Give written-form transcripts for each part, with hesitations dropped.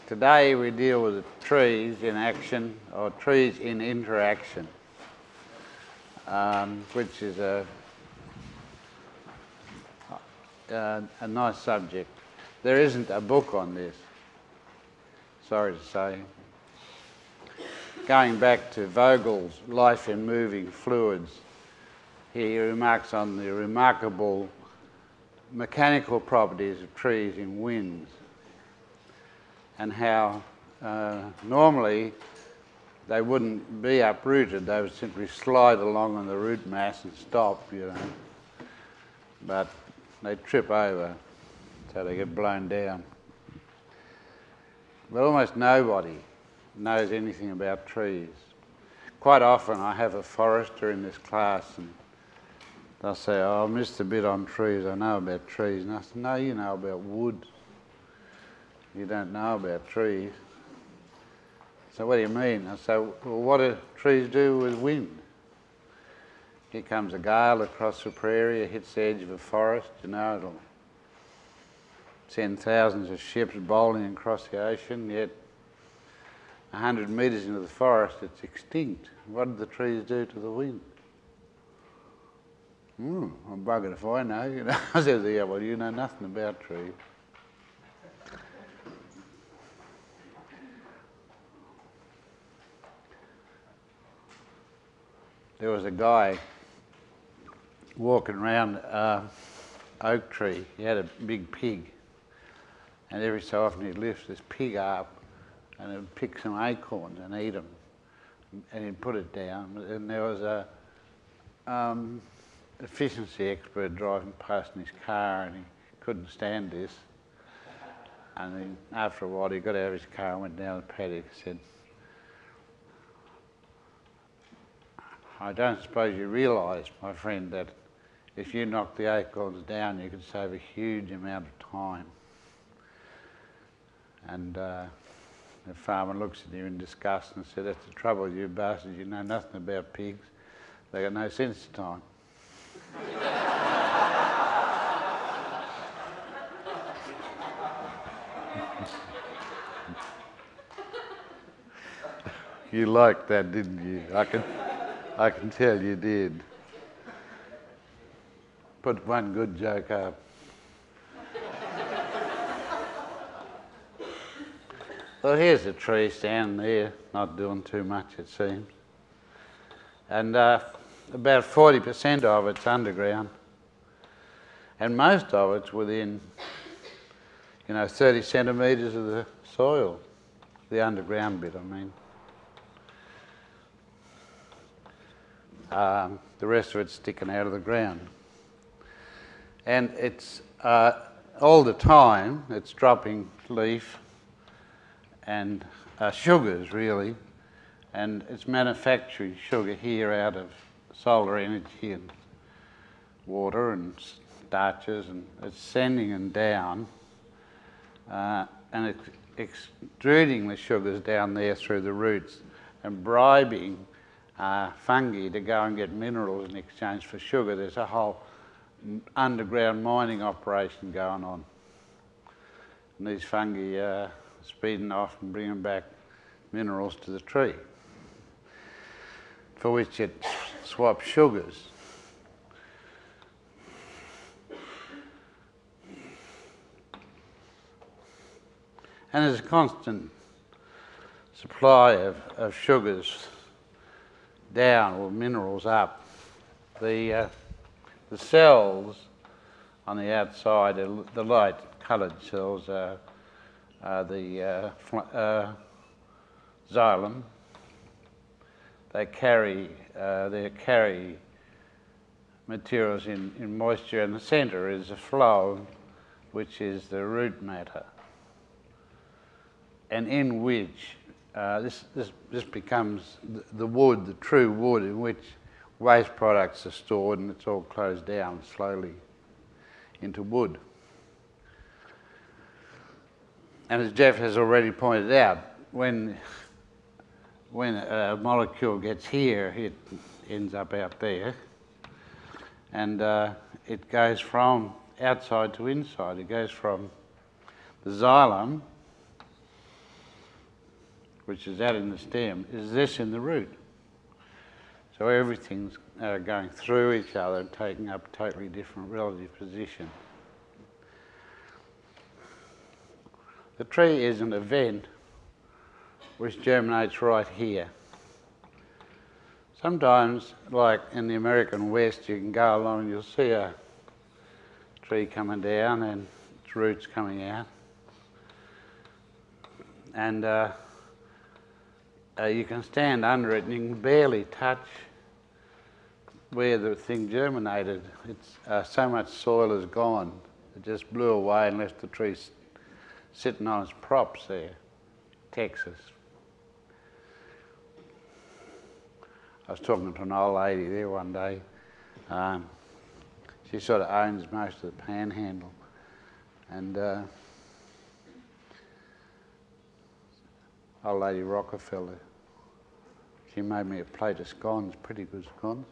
Today we deal with trees in action, or trees in interaction, which is a nice subject. There isn't a book on this, sorry to say. Going back to Vogel's Life in Moving Fluids, he remarks on the remarkable mechanical properties of trees in winds, and how normally they wouldn't be uprooted, they would simply slide along on the root mass and stop, you know. But they trip over, so they get blown down. But almost nobody knows anything about trees. Quite often I have a forester in this class and they'll say, "Oh, I missed a bit on trees, I know about trees." And I say, "No, you know about wood. You don't know about trees." So what do you mean? I say, "Well, what do trees do with wind? Here comes a gale across the prairie, it hits the edge of a forest, you know, it'll send thousands of ships bowling across the ocean, yet 100 metres into the forest it's extinct. What do the trees do to the wind?" I'm buggered if I know, you know. I said, "Yeah, well, you know nothing about trees." There was a guy walking around oak tree. He had a big pig, and every so often he'd lift this pig up and he'd pick some acorns and eat them, and he'd put it down. And there was a efficiency expert driving past in his car, and he couldn't stand this. And after a while he got out of his car and went down the paddock and said, "I don't suppose you realise, my friend, that if you knock the acorns down you could save a huge amount of time." And the farmer looks at him in disgust and said, "That's the trouble with you bastards, you know nothing about pigs. They got no sense of time." You liked that, didn't you? I can tell you did. Put one good joke up. Well, here's a tree standing there, not doing too much, it seems. And about 40% of it's underground. And most of it's within, 30 centimetres of the soil. The underground bit, I mean. The rest of it's sticking out of the ground. And it's all the time it's dropping leaf and sugars, really, and it's manufacturing sugar here out of solar energy and water and starches, and it's sending them down and it's extruding the sugars down there through the roots and bribing fungi to go and get minerals in exchange for sugar. There's a whole underground mining operation going on. And these fungi are speeding off and bringing back minerals to the tree, for which it swaps sugars. And there's a constant supply of sugars down, or minerals up. The cells on the outside, the light coloured cells, are the xylem. They carry materials in moisture, and the centre is the phloem, which is the root matter, and in which this becomes the wood, the true wood, in which waste products are stored, and it's all closed down slowly into wood. And as Jeff has already pointed out, when a molecule gets here, it ends up out there, and it goes from outside to inside. It goes from the xylem which is that in the stem, is this in the root. So everything's going through each other and taking up a totally different relative position. The tree is an event which germinates right here. Sometimes, like in the American West, you can go along and you'll see a tree coming down and its roots coming out. And you can stand under it and you can barely touch where the thing germinated. It's so much soil is gone. It just blew away and left the tree sitting on its props there. Texas. I was talking to an old lady there one day. She sort of owns most of the Panhandle, and old lady Rockefeller, she made me a plate of scones, pretty good scones.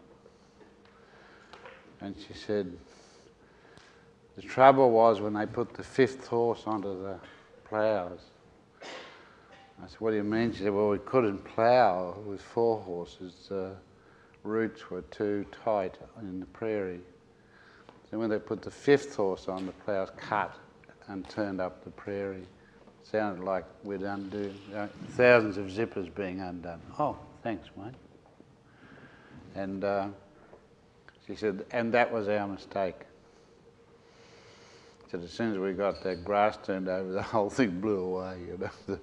And she said, the trouble was when they put the fifth horse onto the ploughs. I said, what do you mean? She said, well, we couldn't plough with 4 horses. The roots were too tight in the prairie. So when they put the 5th horse on, the ploughs cut and turned up the prairie. It sounded like we'd undo thousands of zippers being undone. Oh, thanks, mate. And she said, and that was our mistake. She said, as soon as we got that grass turned over, the whole thing blew away, you know. The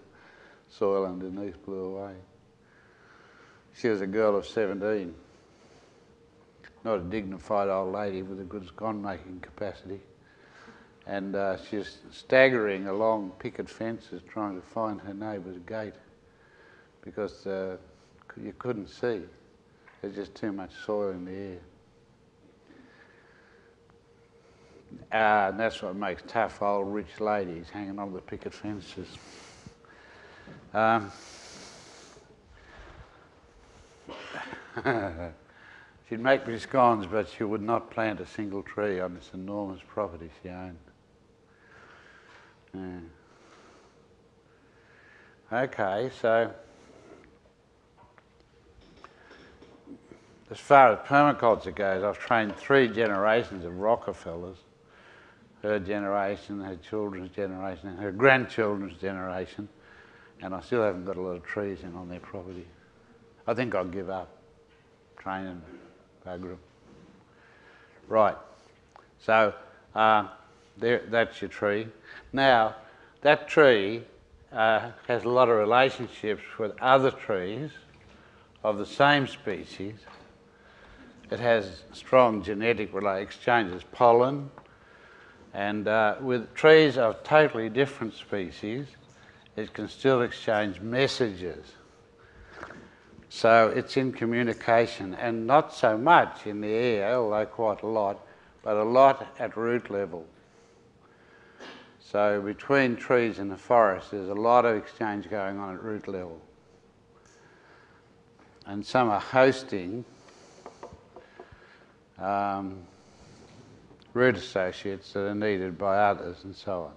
soil underneath blew away. She was a girl of 17. Not a dignified old lady with a good scone-making capacity. And she was staggering along picket fences trying to find her neighbour's gate because you couldn't see. There's just too much soil in the air. And that's what makes tough old rich ladies hanging on the picket fences. She'd make me scones, but she would not plant a single tree on this enormous property she owned. Yeah. Okay, so as far as permaculture goes, I've trained 3 generations of Rockefellers. Her generation, her children's generation, and her grandchildren's generation, and I still haven't got a lot of trees in on their property. I think I'll give up training bugger 'em. Right, so that's your tree. Now, that tree has a lot of relationships with other trees of the same species. It has strong genetic exchanges, pollen, and with trees of totally different species, it can still exchange messages. So it's in communication, and not so much in the air, although quite a lot, but a lot at root level. So between trees in the forest, there's a lot of exchange going on at root level. And some are hosting root associates that are needed by others and so on,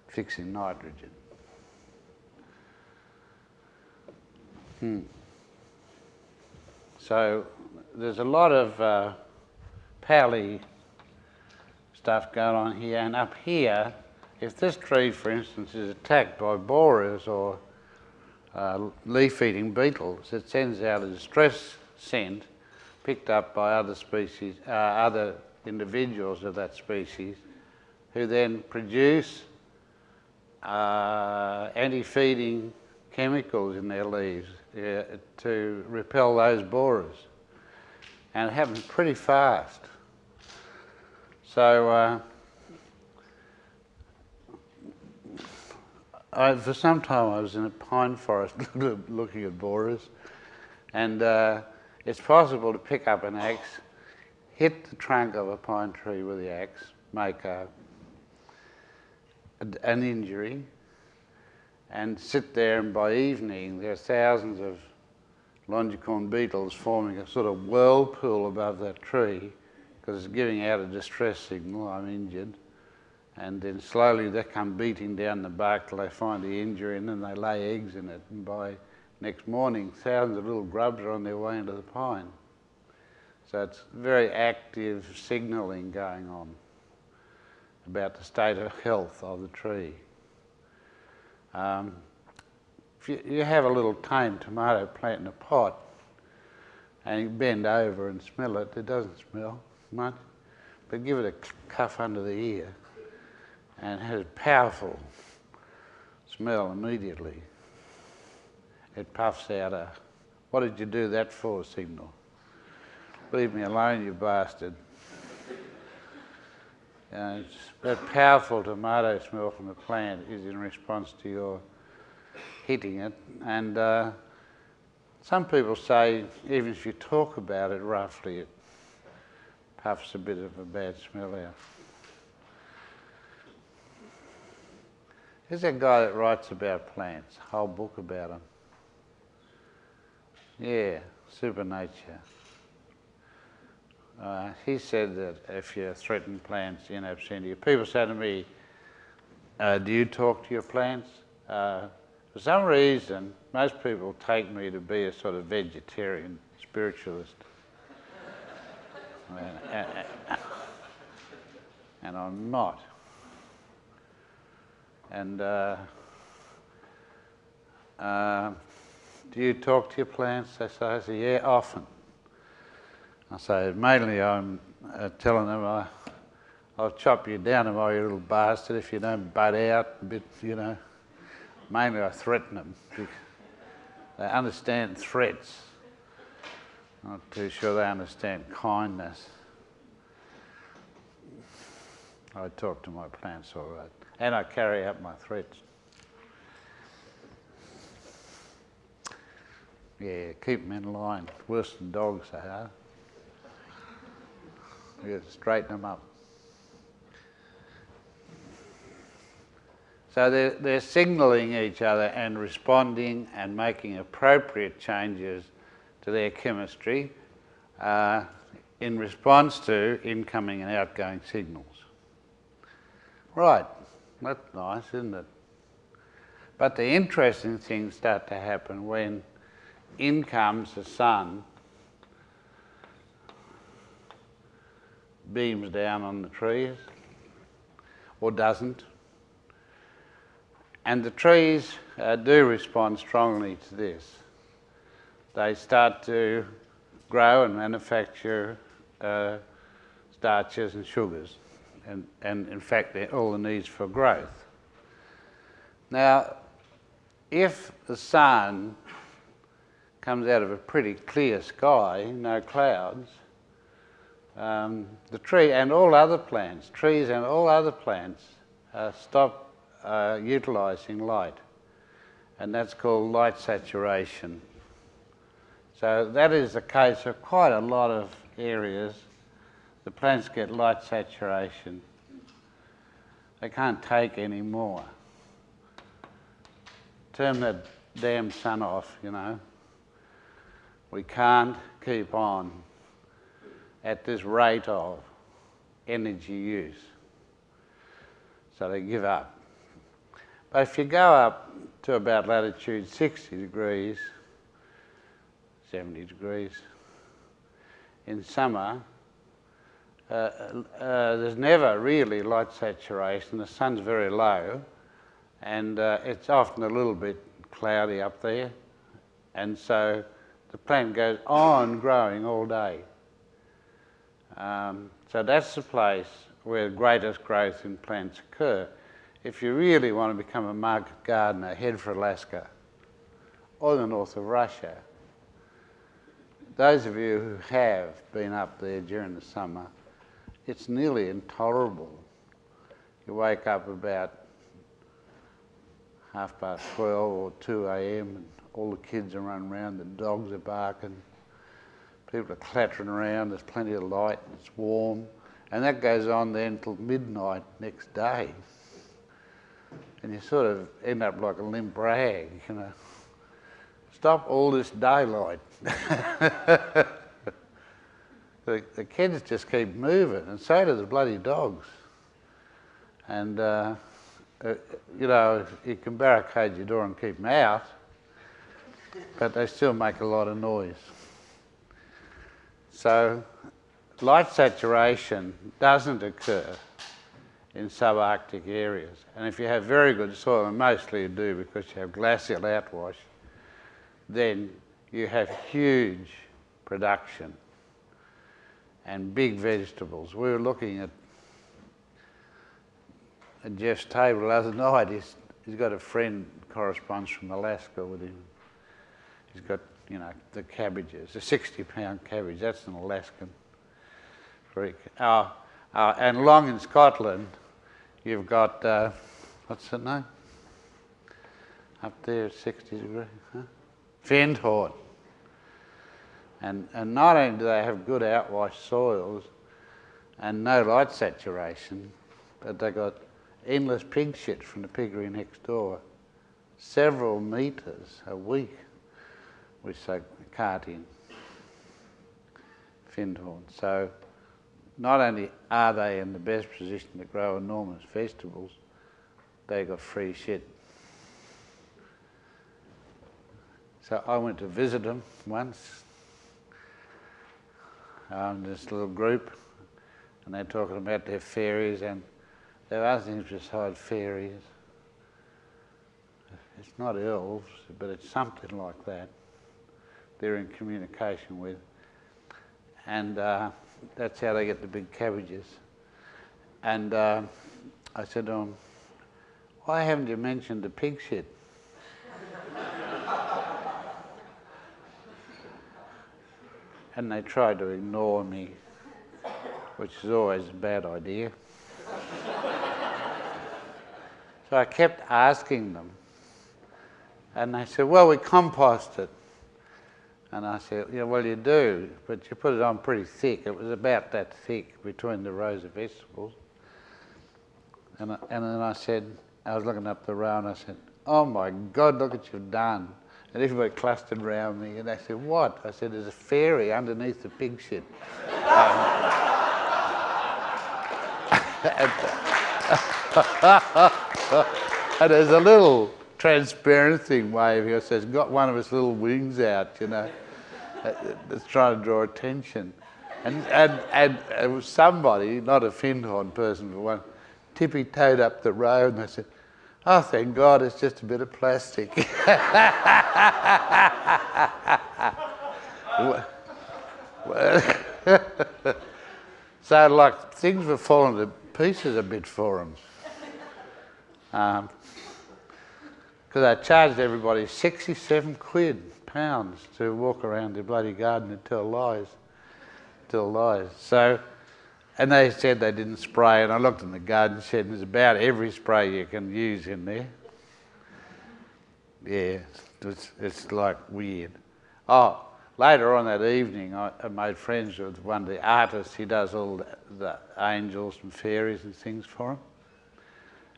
fixing nitrogen. So there's a lot of pally stuff going on here, and up here, if this tree, for instance, is attacked by borers or leaf-eating beetles, it sends out a distress scent picked up by other species, other individuals of that species, who then produce anti-feeding chemicals in their leaves to repel those borers. And it happens pretty fast. So for some time I was in a pine forest looking at borers, and it's possible to pick up an axe, hit the trunk of a pine tree with the axe, make an injury, and sit there, and by evening there are thousands of longicorn beetles forming a sort of whirlpool above that tree because it's giving out a distress signal, I'm injured, And then slowly they come beating down the bark till they find the injury, and then they lay eggs in it. And by next morning, thousands of little grubs are on their way into the pine. So it's very active signalling going on about the state of health of the tree. If you have a little tame tomato plant in a pot and you bend over and smell it, it doesn't smell much, but give it a cuff under the ear and it has a powerful smell immediately. It puffs out a, "What did you do that for?" signal. "Leave me alone, you bastard." It's that powerful tomato smell from the plant is in response to your hitting it. And some people say even if you talk about it roughly, it puffs a bit of a bad smell out. There's a guy that writes about plants, a whole book about them. Yeah, Supernature. He said that if you threaten plants in absentia, people say to me, "Do you talk to your plants?" For some reason, most people take me to be a sort of vegetarian spiritualist. And I'm not. And do you talk to your plants? They say, I say, yeah, often. I say, mainly I'm telling them, I'll chop you down tomorrow, you little bastard, if you don't butt out a bit, you know. Mainly I threaten them. They understand threats. I'm not too sure they understand kindness. I talk to my plants all right. And I carry out my threats. Yeah, keep them in line. Worse than dogs they are. You got to straighten them up. So they're signalling each other and responding and making appropriate changes to their chemistry in response to incoming and outgoing signals. Right, that's nice, isn't it? But the interesting things start to happen when in comes the sun, beams down on the trees, or doesn't. And the trees do respond strongly to this. They start to grow and manufacture starches and sugars, and in fact they're all the needs for growth. Now, if the sun comes out of a pretty clear sky, no clouds, the tree and all other plants, trees and all other plants stop utilising light, and that's called light saturation. So that is the case of quite a lot of areas. The plants get light saturation. They can't take any more. Turn that damn sun off, you know. We can't keep on at this rate of energy use. So they give up. But if you go up to about latitude 60 degrees, 70 degrees, in summer, there's never really light saturation. The sun's very low, and it's often a little bit cloudy up there, and so the plant goes on growing all day. So that's the place where the greatest growth in plants occur. If you really want to become a market gardener, head for Alaska or the north of Russia. Those of you who have been up there during the summer, it's nearly intolerable. You wake up about 12:30 or 2 a.m. and all the kids are running around, the dogs are barking, people are clattering around, there's plenty of light, it's warm, and that goes on then until midnight next day. And you sort of end up like a limp rag, you know. Stop all this daylight. The kids just keep moving, and so do the bloody dogs. And, you know, you can barricade your door and keep them out, but they still make a lot of noise. So light saturation doesn't occur in subarctic areas. And if you have very good soil, and mostly you do because you have glacial outwash, then you have huge production and big vegetables. We were looking at Jeff's table the other night. He's got a friend who corresponds from Alaska with him. He's got, you know, the cabbages, a 60-pound cabbage. That's an Alaskan freak. And along in Scotland, you've got, what's the name? Up there at 60 degrees, huh? Findhorn. And not only do they have good outwash soils and no light saturation, but they got endless pig shit from the piggery next door, several metres a week, which they cart in. Findhorn. So not only are they in the best position to grow enormous vegetables, they got free shit. So I went to visit them once, this little group, and they're talking about their fairies, and there are other things besides fairies. It's not elves, but it's something like that. They're in communication with. And that's how they get the big cabbages. And I said to them, why haven't you mentioned the pig shit? And they tried to ignore me, which is always a bad idea. So I kept asking them, and they said, well, we compost it. And I said, yeah, well, you do, but you put it on pretty thick. It was about that thick between the rows of vegetables. And then I said, I was looking up the row, and I said, oh my God, look what you've done. And everybody clustered around me, and they said, what? I said, there's a fairy underneath the pig shit. And there's a little transparent thing waving. It says, got one of its little wings out, you know. It's trying to draw attention. And it was somebody, not a Findhorn person, but one, tippy-toed up the road, and they said, oh, thank God, it's just a bit of plastic. So, like, things were falling to pieces a bit for them. Because I charged everybody 67 pounds to walk around their bloody garden and tell lies. So, and they said they didn't spray, and I looked in the garden shed, and there's about every spray you can use in there. Yeah, it's like weird. Oh, later on that evening, I made friends with one of the artists. He does all the angels and fairies and things for him.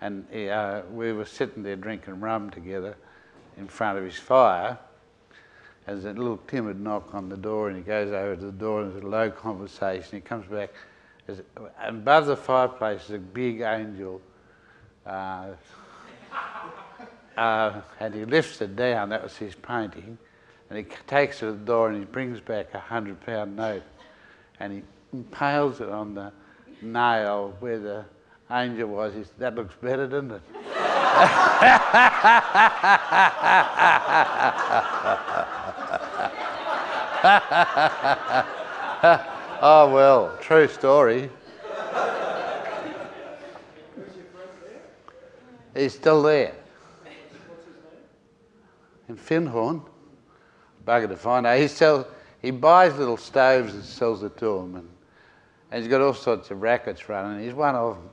And we were sitting there drinking rum together in front of his fire. There's a little timid knock on the door, and he goes over to the door, and there's a low conversation. He comes back. And above the fireplace is a big angel. And he lifts it down. That was his painting. And he takes it to the door, and he brings back a £100 note. And he impales it on the nail where the angel was. He said, that looks better, doesn't it? Oh, well, true story. He's still there. In Findhorn. Bugger to find out. He buys little stoves and sells it to them. And he's got all sorts of rackets running. He's one of them.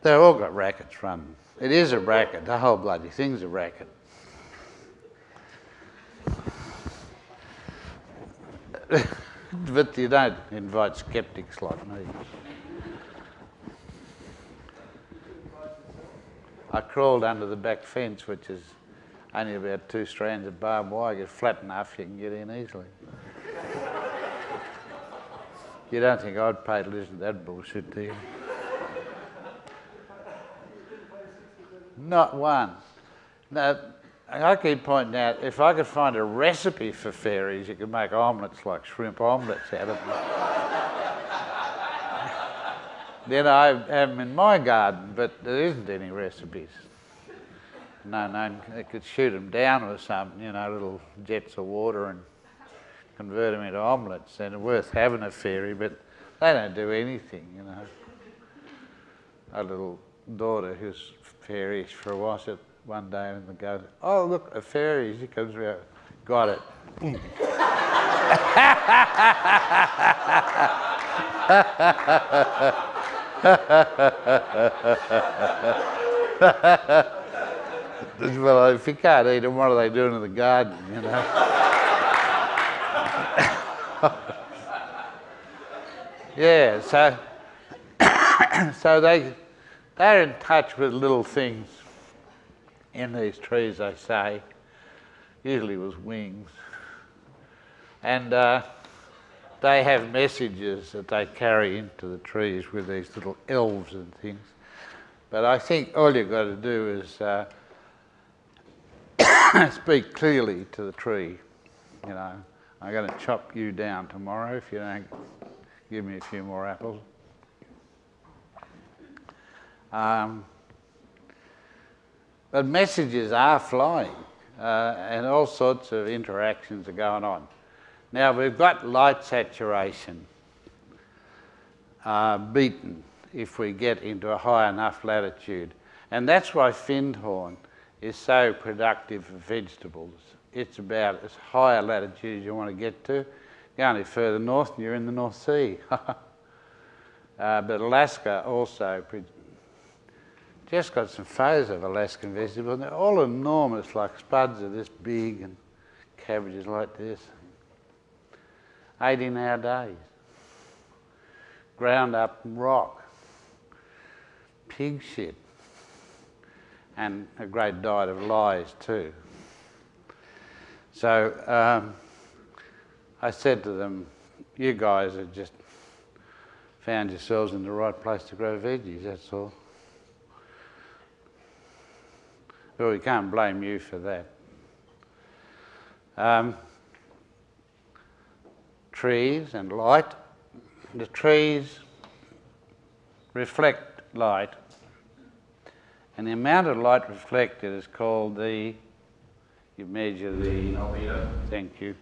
They've all got rackets running. It is a racket. The whole bloody thing's a racket. But you don't invite skeptics like me. I crawled under the back fence, which is only about 2 strands of barbed wire. Get flat enough, you can get in easily. You don't think I'd pay to listen to that bullshit, do you? Not one. Now, I keep pointing out, if I could find a recipe for fairies, you could make omelettes like shrimp omelettes out of them. Then I have them in my garden, but there isn't any recipes. No, they could shoot them down with something, you know, little jets of water and convert them into omelettes. And it's worth having a fairy, but they don't do anything, you know. A little daughter who's fairish for a while said one day in the garden, "Oh, look, a fairy." She comes around, got it. Well, if you can't eat them, what are they doing in the garden, you know? Yeah, so they're in touch with little things in these trees, they say, usually with wings. And they have messages that they carry into the trees with these little elves and things. But I think all you've got to do is speak clearly to the tree. You know, I'm going to chop you down tomorrow if you don't give me a few more apples. But messages are flying and all sorts of interactions are going on. Now we've got light saturation beaten if we get into a high enough latitude. And that's why Findhorn is so productive for vegetables. It's about as high a latitude as you want to get to. Go any further north and you're in the North Sea. But Alaska also, just got some photos of Alaskan vegetables, and they're all enormous, like spuds are this big and cabbages like this. 18-hour days. Ground up rock. Pig shit. And a great diet of lies too. So I said to them, you guys have just found yourselves in the right place to grow veggies, that's all. Well, we can't blame you for that. Trees and light. The trees reflect light, and the amount of light reflected is called the, you measure the albedo. Thank you.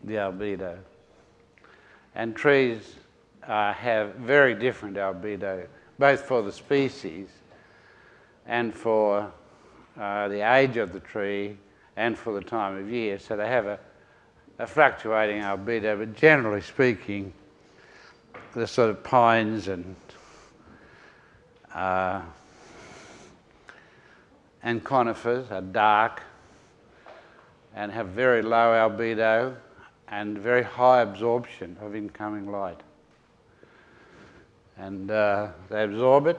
The albedo. And trees have very different albedo, both for the species and for the age of the tree and for the time of year. So they have a fluctuating albedo, but generally speaking, the sort of pines and conifers are dark and have very low albedo and very high absorption of incoming light. And they absorb it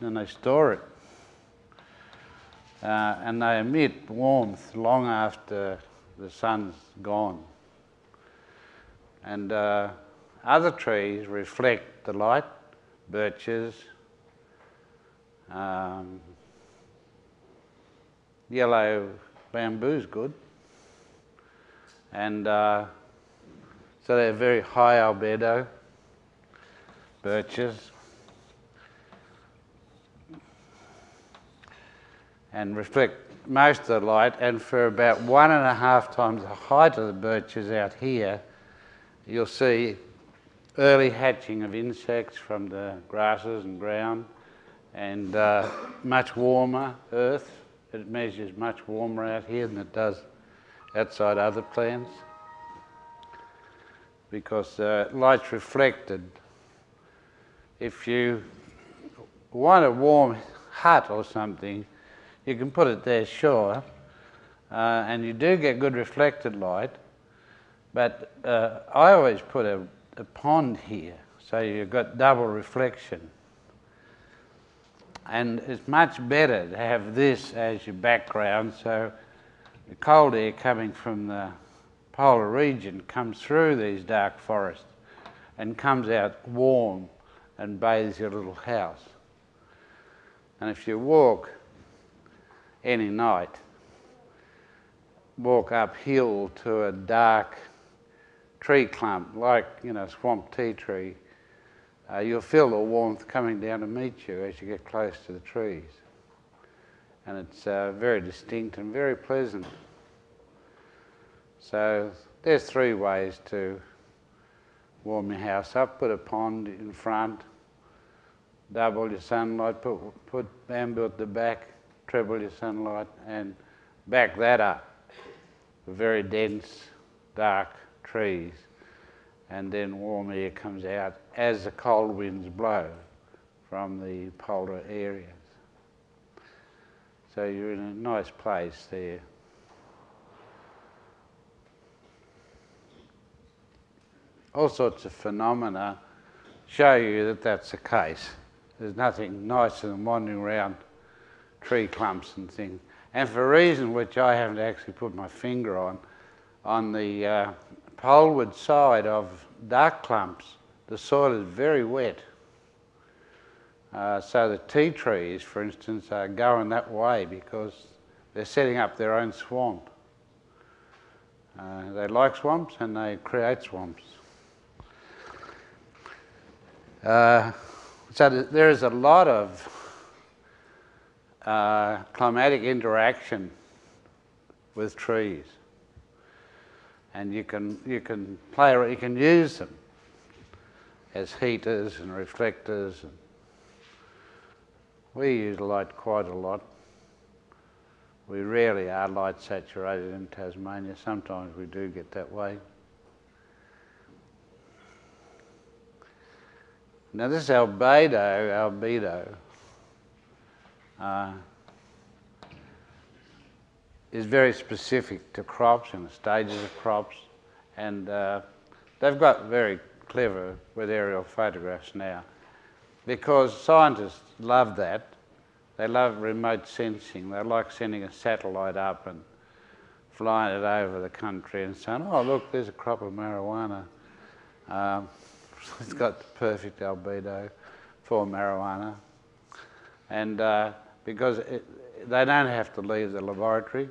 and they store it. And they emit warmth long after the sun's gone. And other trees reflect the light, birches, yellow bamboo's good. And so they're very high albedo, birches, and reflect most of the light, and for about 1.5 times the height of the birches out here, you'll see early hatching of insects from the grasses and ground, and much warmer earth. It measures much warmer out here than it does outside other plants, because light's reflected. If you want a warm hut or something, you can put it there, sure, and you do get good reflected light, but I always put a pond here, so you've got double reflection. And it's much better to have this as your background, so the cold air coming from the polar region comes through these dark forests and comes out warm and bathes your little house. And if you walk any night, walk uphill to a dark tree clump, like, swamp tea tree, you'll feel the warmth coming down to meet you as you get close to the trees. And it's very distinct and very pleasant. So there's 3 ways to warm your house up. Put a pond in front, double your sunlight, put bamboo at the back, treble your sunlight, and back that up with very dense, dark trees. And then warm air comes out as the cold winds blow from the polar areas. So you're in a nice place there. All sorts of phenomena show you that that's the case. There's nothing nicer than wandering around tree clumps and things. And for a reason which I haven't actually put my finger on the poleward side of dark clumps, the soil is very wet. So the tea trees, for instance, are going that way because they're setting up their own swamp. They like swamps and they create swamps. So there is a lot of climatic interaction with trees, and you can use them as heaters and reflectors. We use light quite a lot. We rarely are light saturated in Tasmania. Sometimes we do get that way. Now this albedo is very specific to crops and the stages of crops, and they've got very clever with aerial photographs now, because scientists love that. They love remote sensing. They like sending a satellite up and flying it over the country and saying, oh look, there's a crop of marijuana. It's got the perfect albedo for marijuana. And because they don't have to leave the laboratory,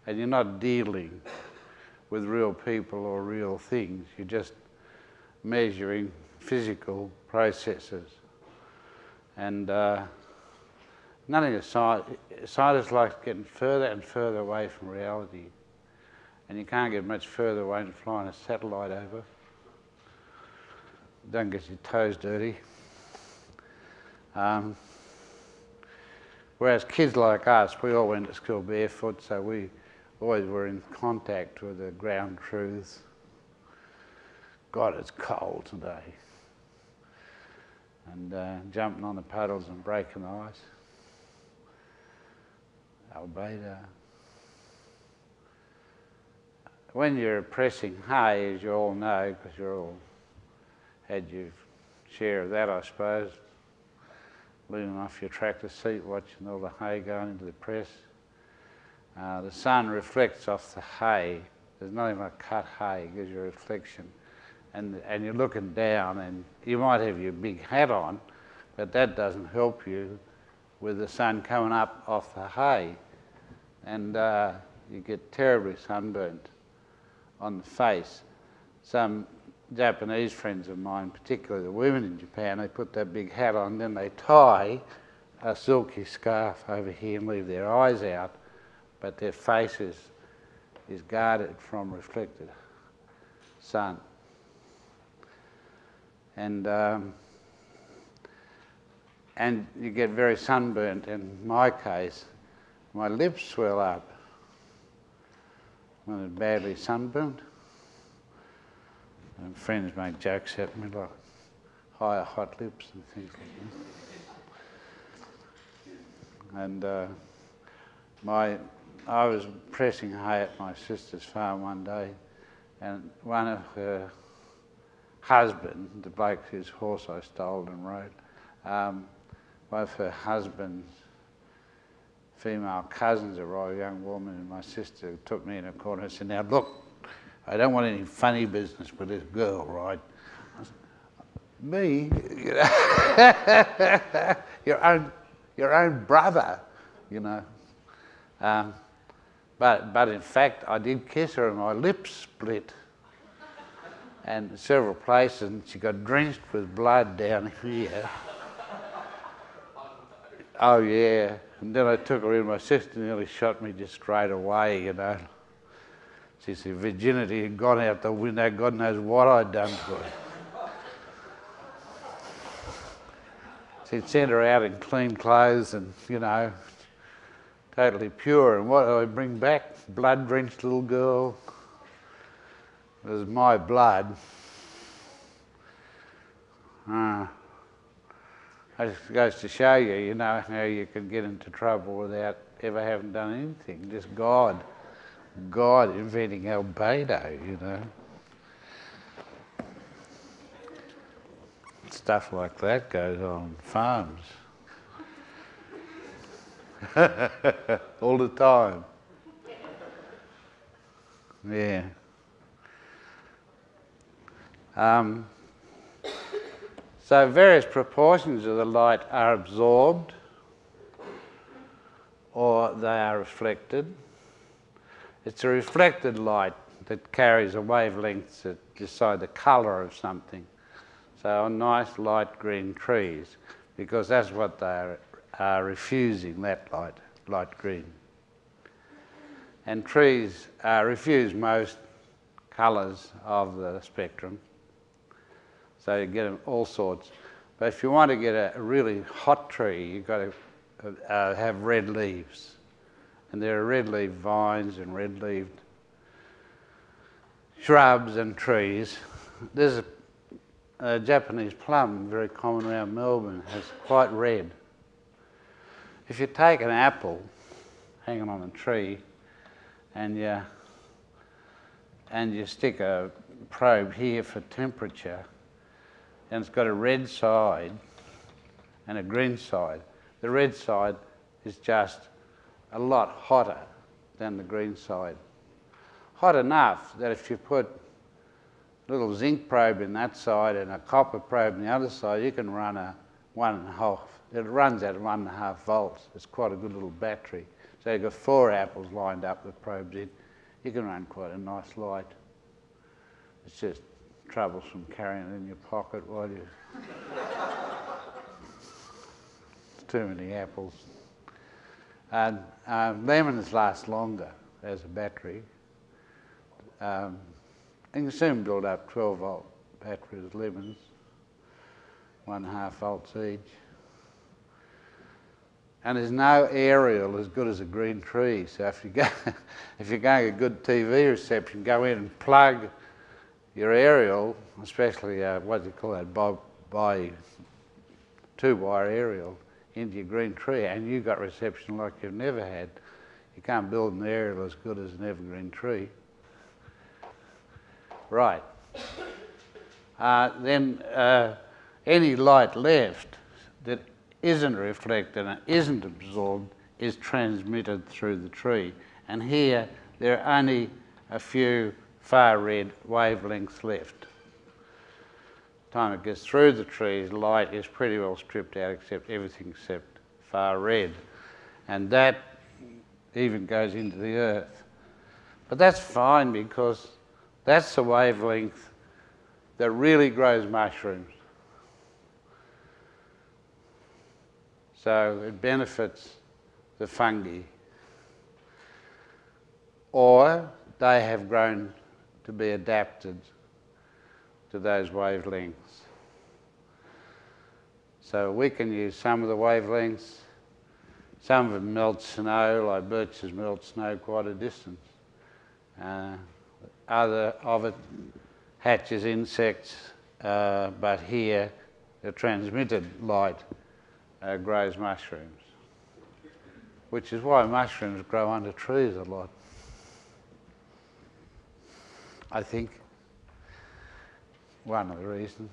and you're not dealing with real people or real things. You're just measuring physical processes. And nothing aside, scientists like getting further and further away from reality. And you can't get much further away than flying a satellite over. Don't get your toes dirty. Whereas kids like us, we all went to school barefoot, so we always were in contact with the ground truths. God, it's cold today. And jumping on the puddles and breaking the ice. Albedo. When you're pressing hay, as you all know, because you're all had your share of that, I suppose, leaning off your tractor seat, watching all the hay going into the press. The sun reflects off the hay. There's nothing like cut hay, it gives you a reflection. And you're looking down, and you might have your big hat on, but that doesn't help you with the sun coming up off the hay. And you get terribly sunburnt on the face. Some Japanese friends of mine, particularly the women in Japan, they put that big hat on, then they tie a silky scarf over here and leave their eyes out, but their face is guarded from reflected sun. And you get very sunburnt. In my case, my lips swell up when I'm badly sunburnt. And friends make jokes at me like higher hot lips and things like that. And I was pressing hay at my sister's farm one day, and one of her husband, the bloke whose horse I stole and rode, one of her husband's female cousins, a royal young woman, and my sister took me in a corner and said, now look, I don't want any funny business with this girl, right? Me, you know, your own brother, you know. But in fact, I did kiss her and my lips split. And several places, and she got drenched with blood down here. Oh yeah, and then I took her in. My sister nearly shot me just straight away, you know. She said virginity had gone out the window, God knows what I'd done to her. She'd sent her out in clean clothes and, you know, totally pure. And what do I bring back? Blood-drenched little girl. It was my blood. It just goes to show you, you know, how you can get into trouble without ever having done anything. Just God inventing albedo, you know. Stuff like that goes on farms. All the time. Yeah. So various proportions of the light are absorbed or they are reflected. It's a reflected light that carries a wavelength that decide the colour of something. So on nice light green trees, because that's what they are refusing, that light green. And trees refuse most colours of the spectrum. So you get them all sorts. But if you want to get a really hot tree, you've got to have red leaves. And there are red-leaved vines and red-leaved shrubs and trees. There's a Japanese plum, very common around Melbourne, has quite red. If you take an apple hanging on a tree and you stick a probe here for temperature, and it's got a red side and a green side. The red side is just a lot hotter than the green side. Hot enough that if you put a little zinc probe in that side and a copper probe in the other side, you can run a 1.5. It runs at 1.5 volts. It's quite a good little battery. So you've got 4 apples lined up with probes in. You can run quite a nice light. It's just troublesome carrying it in your pocket while you... Too many apples. And lemons last longer as a battery. You can soon build up 12-volt batteries with lemons, 1.5 volts each. And there's no aerial as good as a green tree. So if you're going to a good TV reception, go in and plug your aerial, especially what do you call that, by 2-wire aerial, into your green tree, and you've got reception like you've never had. You can't build an aerial as good as an evergreen tree. Right. Then any light left that isn't reflected and isn't absorbed is transmitted through the tree. And here there are only a few far red wavelengths left. The time it gets through the trees, light is pretty well stripped out everything except far red. And that even goes into the earth. But that's fine because that's the wavelength that really grows mushrooms. So it benefits the fungi. Or they have grown to be adapted to those wavelengths. So we can use some of the wavelengths. Some of them melt snow, like birches melt snow quite a distance. Other of it hatches insects, but here the transmitted light grows mushrooms, which is why mushrooms grow under trees a lot, I think. One of the reasons.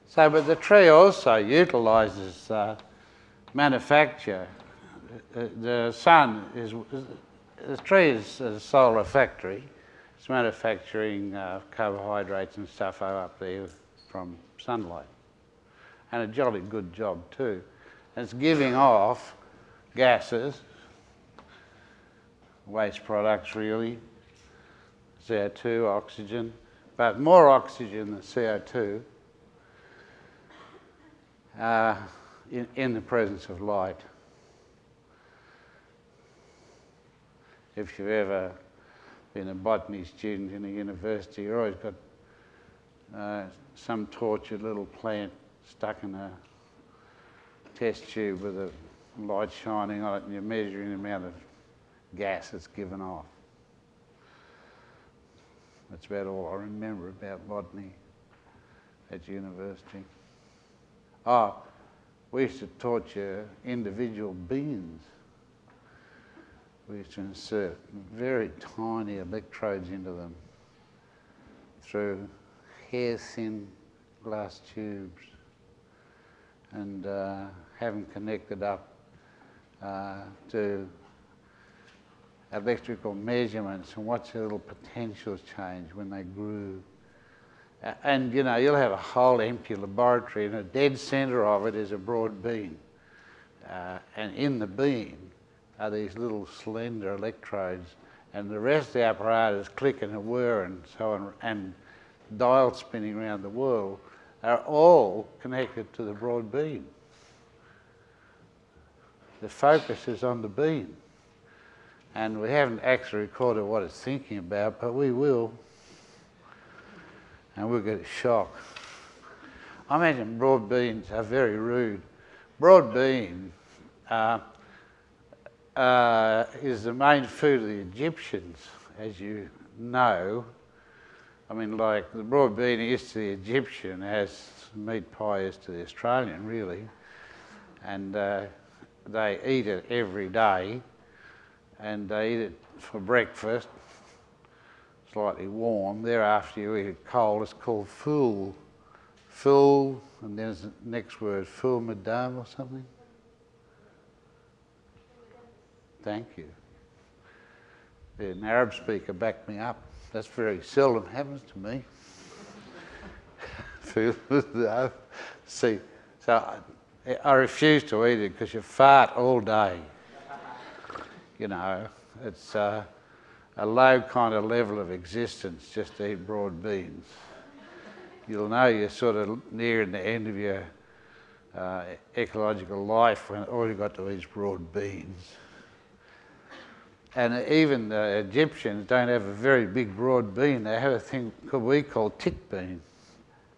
So, but the tree also utilises manufacture. The sun the tree is a solar factory. It's manufacturing carbohydrates and stuff up there from sunlight. And a jolly good job too. And it's giving off gases, waste products really, CO2, oxygen, but more oxygen than CO2 in the presence of light. If you've ever been a botany student in a university, you've always got some tortured little plant stuck in a test tube with a light shining on it, and you're measuring the amount of gas it's given off. That's about all I remember about botany at university. Oh, we used to torture individual beans. We used to insert very tiny electrodes into them through hair-thin glass tubes and have them connected up to electrical measurements and watch the little potentials change when they grew. And you know, you'll have a whole empty laboratory and the dead centre of it is a broad bean. And in the bean are these little slender electrodes, and the rest of the apparatus, click and whir and so on, and dials spinning around the world, are all connected to the broad bean. The focus is on the bean. And we haven't actually recorded what it's thinking about, but we will. And we'll get a shock. I imagine broad beans are very rude. Broad bean is the main food of the Egyptians, as you know. I mean, like the broad bean is to the Egyptian as meat pie is to the Australian, really. And they eat it every day. And they eat it for breakfast, slightly warm. Thereafter you eat it cold. It's called fool. Fool, and then there's the next word, fool madame or something. Thank you. An Arab speaker backed me up. That's very seldom happens to me. Fool madame. See, so I refuse to eat it because you fart all day. You know, it's a low kind of level of existence just to eat broad beans. You'll know you're sort of nearing the end of your ecological life when all you've got to eat is broad beans. And even the Egyptians don't have a very big broad bean. They have a thing we call tick bean.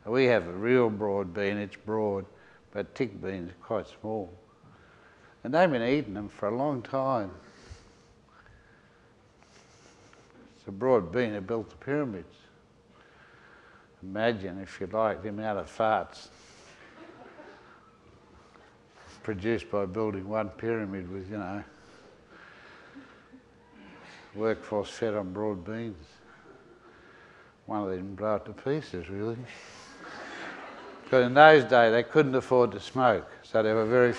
We have a real broad bean, it's broad, but tick beans are quite small. And they've been eating them for a long time. It's a broad bean that built the pyramids. Imagine, if you like, the amount of farts produced by building one pyramid with, you know, workforce fed on broad beans. One of them blow it to pieces, really. Because in those days they couldn't afford to smoke, so there were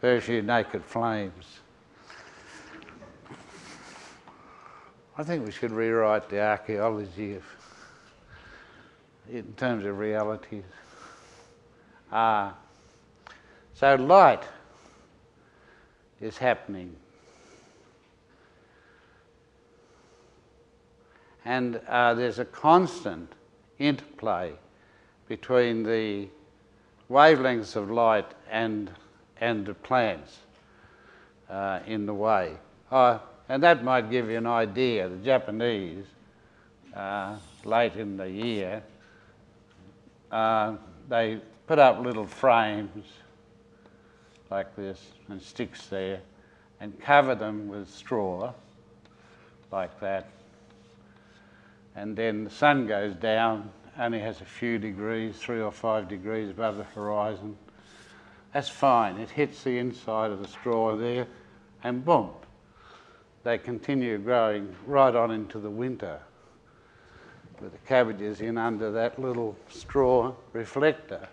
very few naked flames. I think we should rewrite the archaeology in terms of realities. So light is happening. And there's a constant interplay between the wavelengths of light and the plants in the way. And that might give you an idea. The Japanese, late in the year, they put up little frames like this and sticks there and cover them with straw like that. And then the sun goes down, only has a few degrees, 3 or 5 degrees above the horizon. That's fine. It hits the inside of the straw there and boom. They continue growing right on into the winter with the cabbages in under that little straw reflector.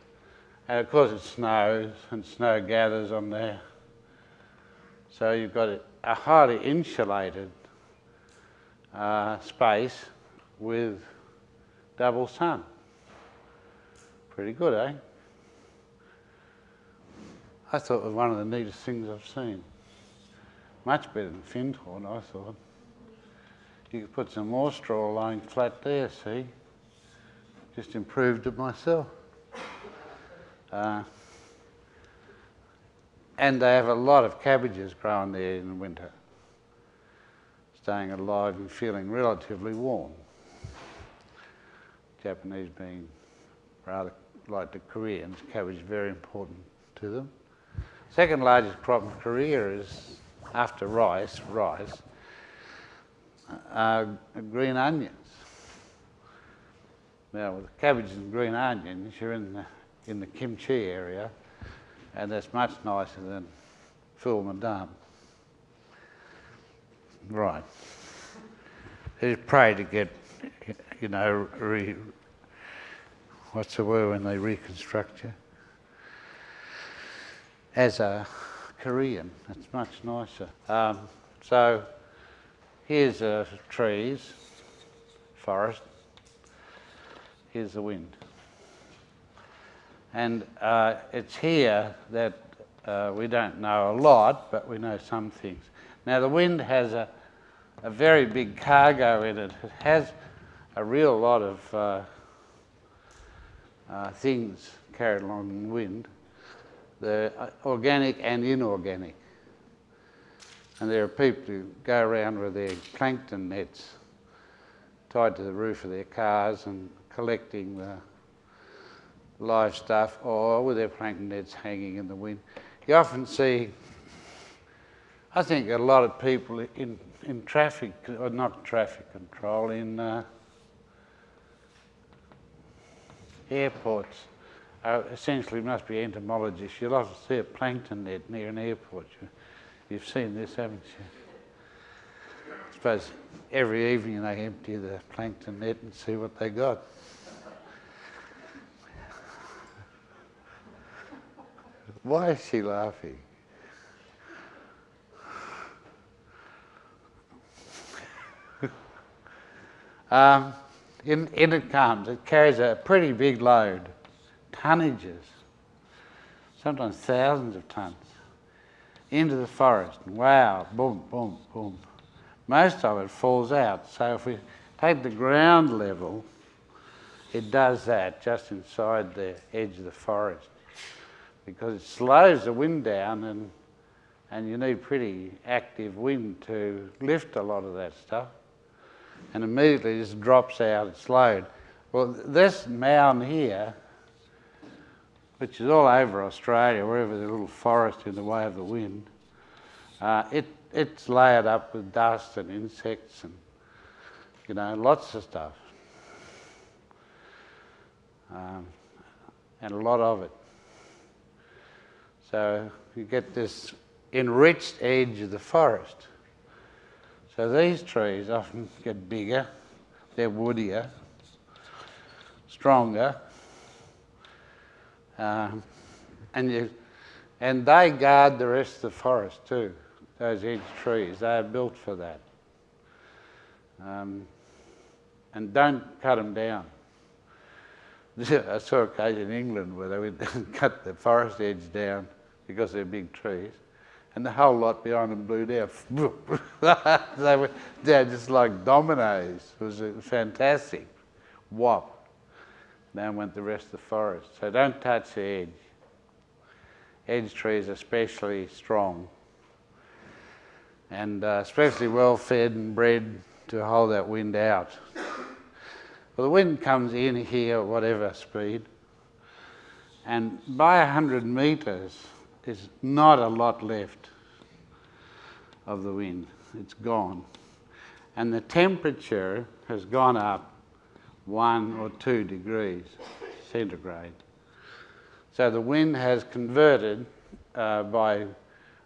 And of course it snows and snow gathers on there. So you've got a highly insulated space with double sun. Pretty good, eh? I thought it was one of the neatest things I've seen. Much better than Findhorn, I thought. You could put some more straw lying flat there, see? Just improved it myself. And they have a lot of cabbages growing there in the winter, staying alive and feeling relatively warm. Japanese being rather like the Koreans, cabbage is very important to them. Second largest crop in Korea is, after rice, green onions. Now with cabbage and green onions, you're in the kimchi area, and that's much nicer than phul madam. Right. Who's prayed to get, you know, what's the word when they reconstruct you? As a Korean, it's much nicer. So here's trees, forest, here's the wind. And it's here that we don't know a lot, but we know some things. Now the wind has a very big cargo in it. It has a real lot of things carried along in the wind. They're organic and inorganic. And there are people who go around with their plankton nets tied to the roof of their cars and collecting the live stuff, or with their plankton nets hanging in the wind. You often see, I think a lot of people in traffic, or not traffic control, in airports, essentially must be entomologists. You'll often see a plankton net near an airport. You've seen this, haven't you? I suppose every evening they empty the plankton net and see what they got. Why is she laughing? In it comes, it carries a pretty big load, tonnages, sometimes thousands of tons, into the forest. Wow, boom, boom, boom. Most of it falls out. So if we take the ground level, it does that just inside the edge of the forest, because it slows the wind down, and you need pretty active wind to lift a lot of that stuff. And immediately it just drops out, it's slowed. Well, this mound here, which is all over Australia, wherever there's a little forest in the way of the wind, it's layered up with dust and insects and, you know, lots of stuff. And a lot of it. So you get this enriched edge of the forest. So these trees often get bigger, they're woodier, stronger, and they guard the rest of the forest too, those edge trees. They are built for that. And don't cut them down. I saw a case in England where they would cut the forest edge down because they're big trees, and the whole lot behind them blew down. They're just like dominoes. It was fantastic. Whop. Down went the rest of the forest. So don't touch the edge. Edge trees are especially strong, and especially well fed and bred to hold that wind out. Well, the wind comes in here at whatever speed, and by 100 metres, there's not a lot left of the wind. It's gone. And the temperature has gone up 1 or 2 degrees centigrade. So the wind has converted by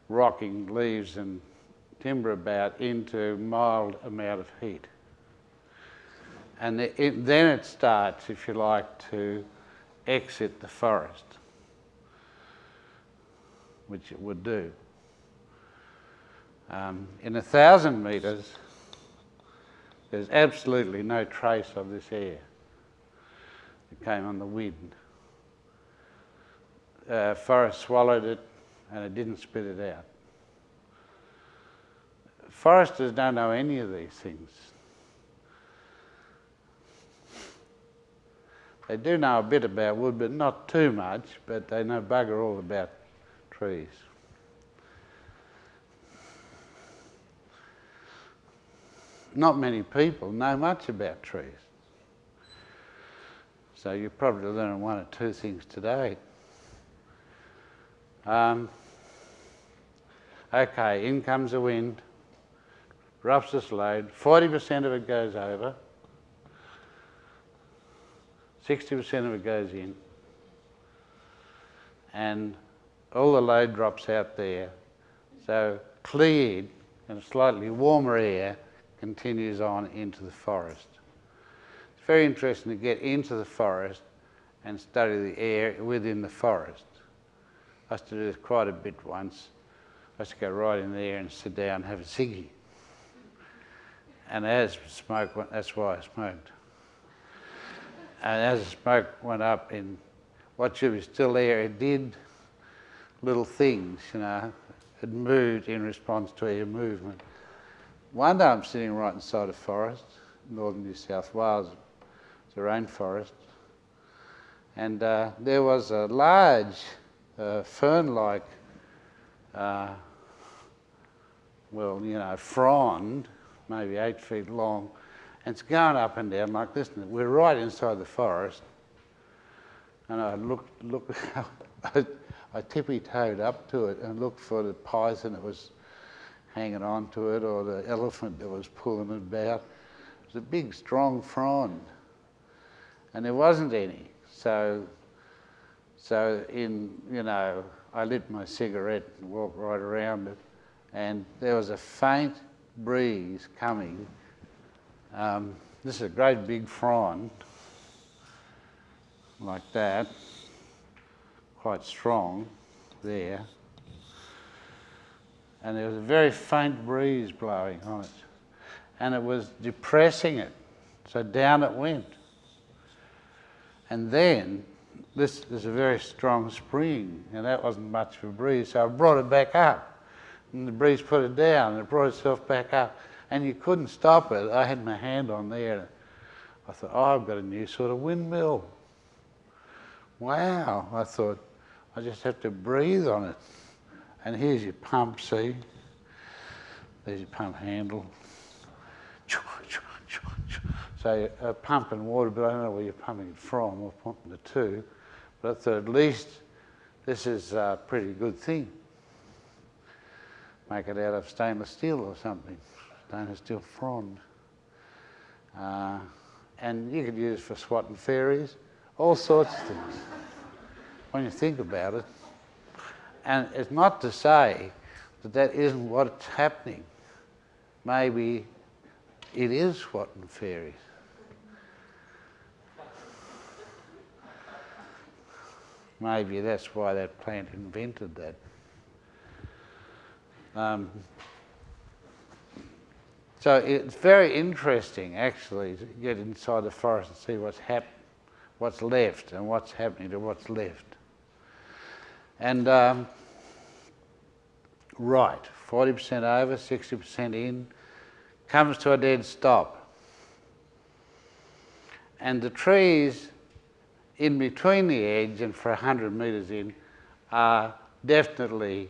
rocking leaves and timber about into mild amount of heat. And then it starts, if you like, to exit the forest, which it would do. In 1,000 metres, there's absolutely no trace of this air. It came on the wind. Forest swallowed it and it didn't spit it out. Foresters don't know any of these things. They do know a bit about wood, but not too much, but they know bugger all about trees. Not many people know much about trees. So you probably learn one or two things today. Okay, in comes the wind, drops this load, 40% of it goes over, 60% of it goes in, and all the load drops out there. So cleared and slightly warmer air continues on into the forest. It's very interesting to get into the forest and study the air within the forest. I used to do this quite a bit once. I used to go right in there and sit down and have a ciggy. And as smoke went, that's why I smoked. And as the smoke went up in what should be still air, it did little things, you know. It moved in response to air movement. One day I'm sitting right inside a forest, northern New South Wales, it's a rainforest, and there was a large fern-like, frond, maybe 8 feet long, and it's going up and down like this. And we're right inside the forest, and I I tippy-toed up to it and looked for the python that was hanging on to it, or the elephant that was pulling it about. It was a big, strong frond, and there wasn't any. So I lit my cigarette and walked right around it, and there was a faint breeze coming. This is a great big frond, like that, quite strong there. And there was a very faint breeze blowing on it, and it was depressing it, so down it went. And then this is a very strong spring, and that wasn't much of a breeze, so I brought it back up, and the breeze put it down, and it brought itself back up, and you couldn't stop it. I had my hand on there. I thought, oh, I've got a new sort of windmill. Wow, I thought, I just have to breathe on it. And here's your pump, see? There's your pump handle. So you're pumping water, but I don't know where you're pumping it from or pumping it to. But I thought, at least this is a pretty good thing. Make it out of stainless steel or something. Stainless steel frond. And you could use it for swatting fairies, all sorts of things, when you think about it. And it's not to say that that isn't what's happening. Maybe it is swatting fairies. Maybe that's why that plant invented that. So it's very interesting, actually, to get inside the forest and see what's left and what's happening to what's left. And right, 40% over, 60% in, comes to a dead stop. And the trees in between the edge and for 100 metres in are definitely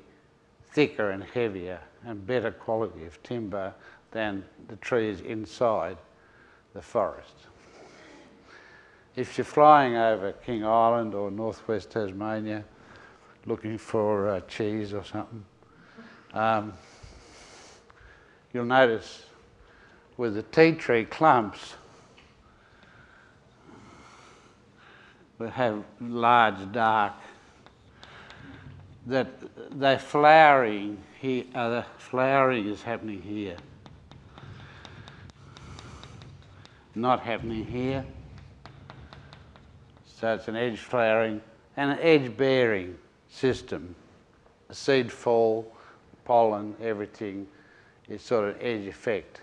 thicker and heavier and better quality of timber than the trees inside the forest. If you're flying over King Island or northwest Tasmania looking for cheese or something, you'll notice with the tea tree clumps we have large dark, that they're flowering here, the flowering is happening here, not happening here. So it's an edge flowering and an edge bearing system. The seed fall, pollen, everything is sort of edge effect.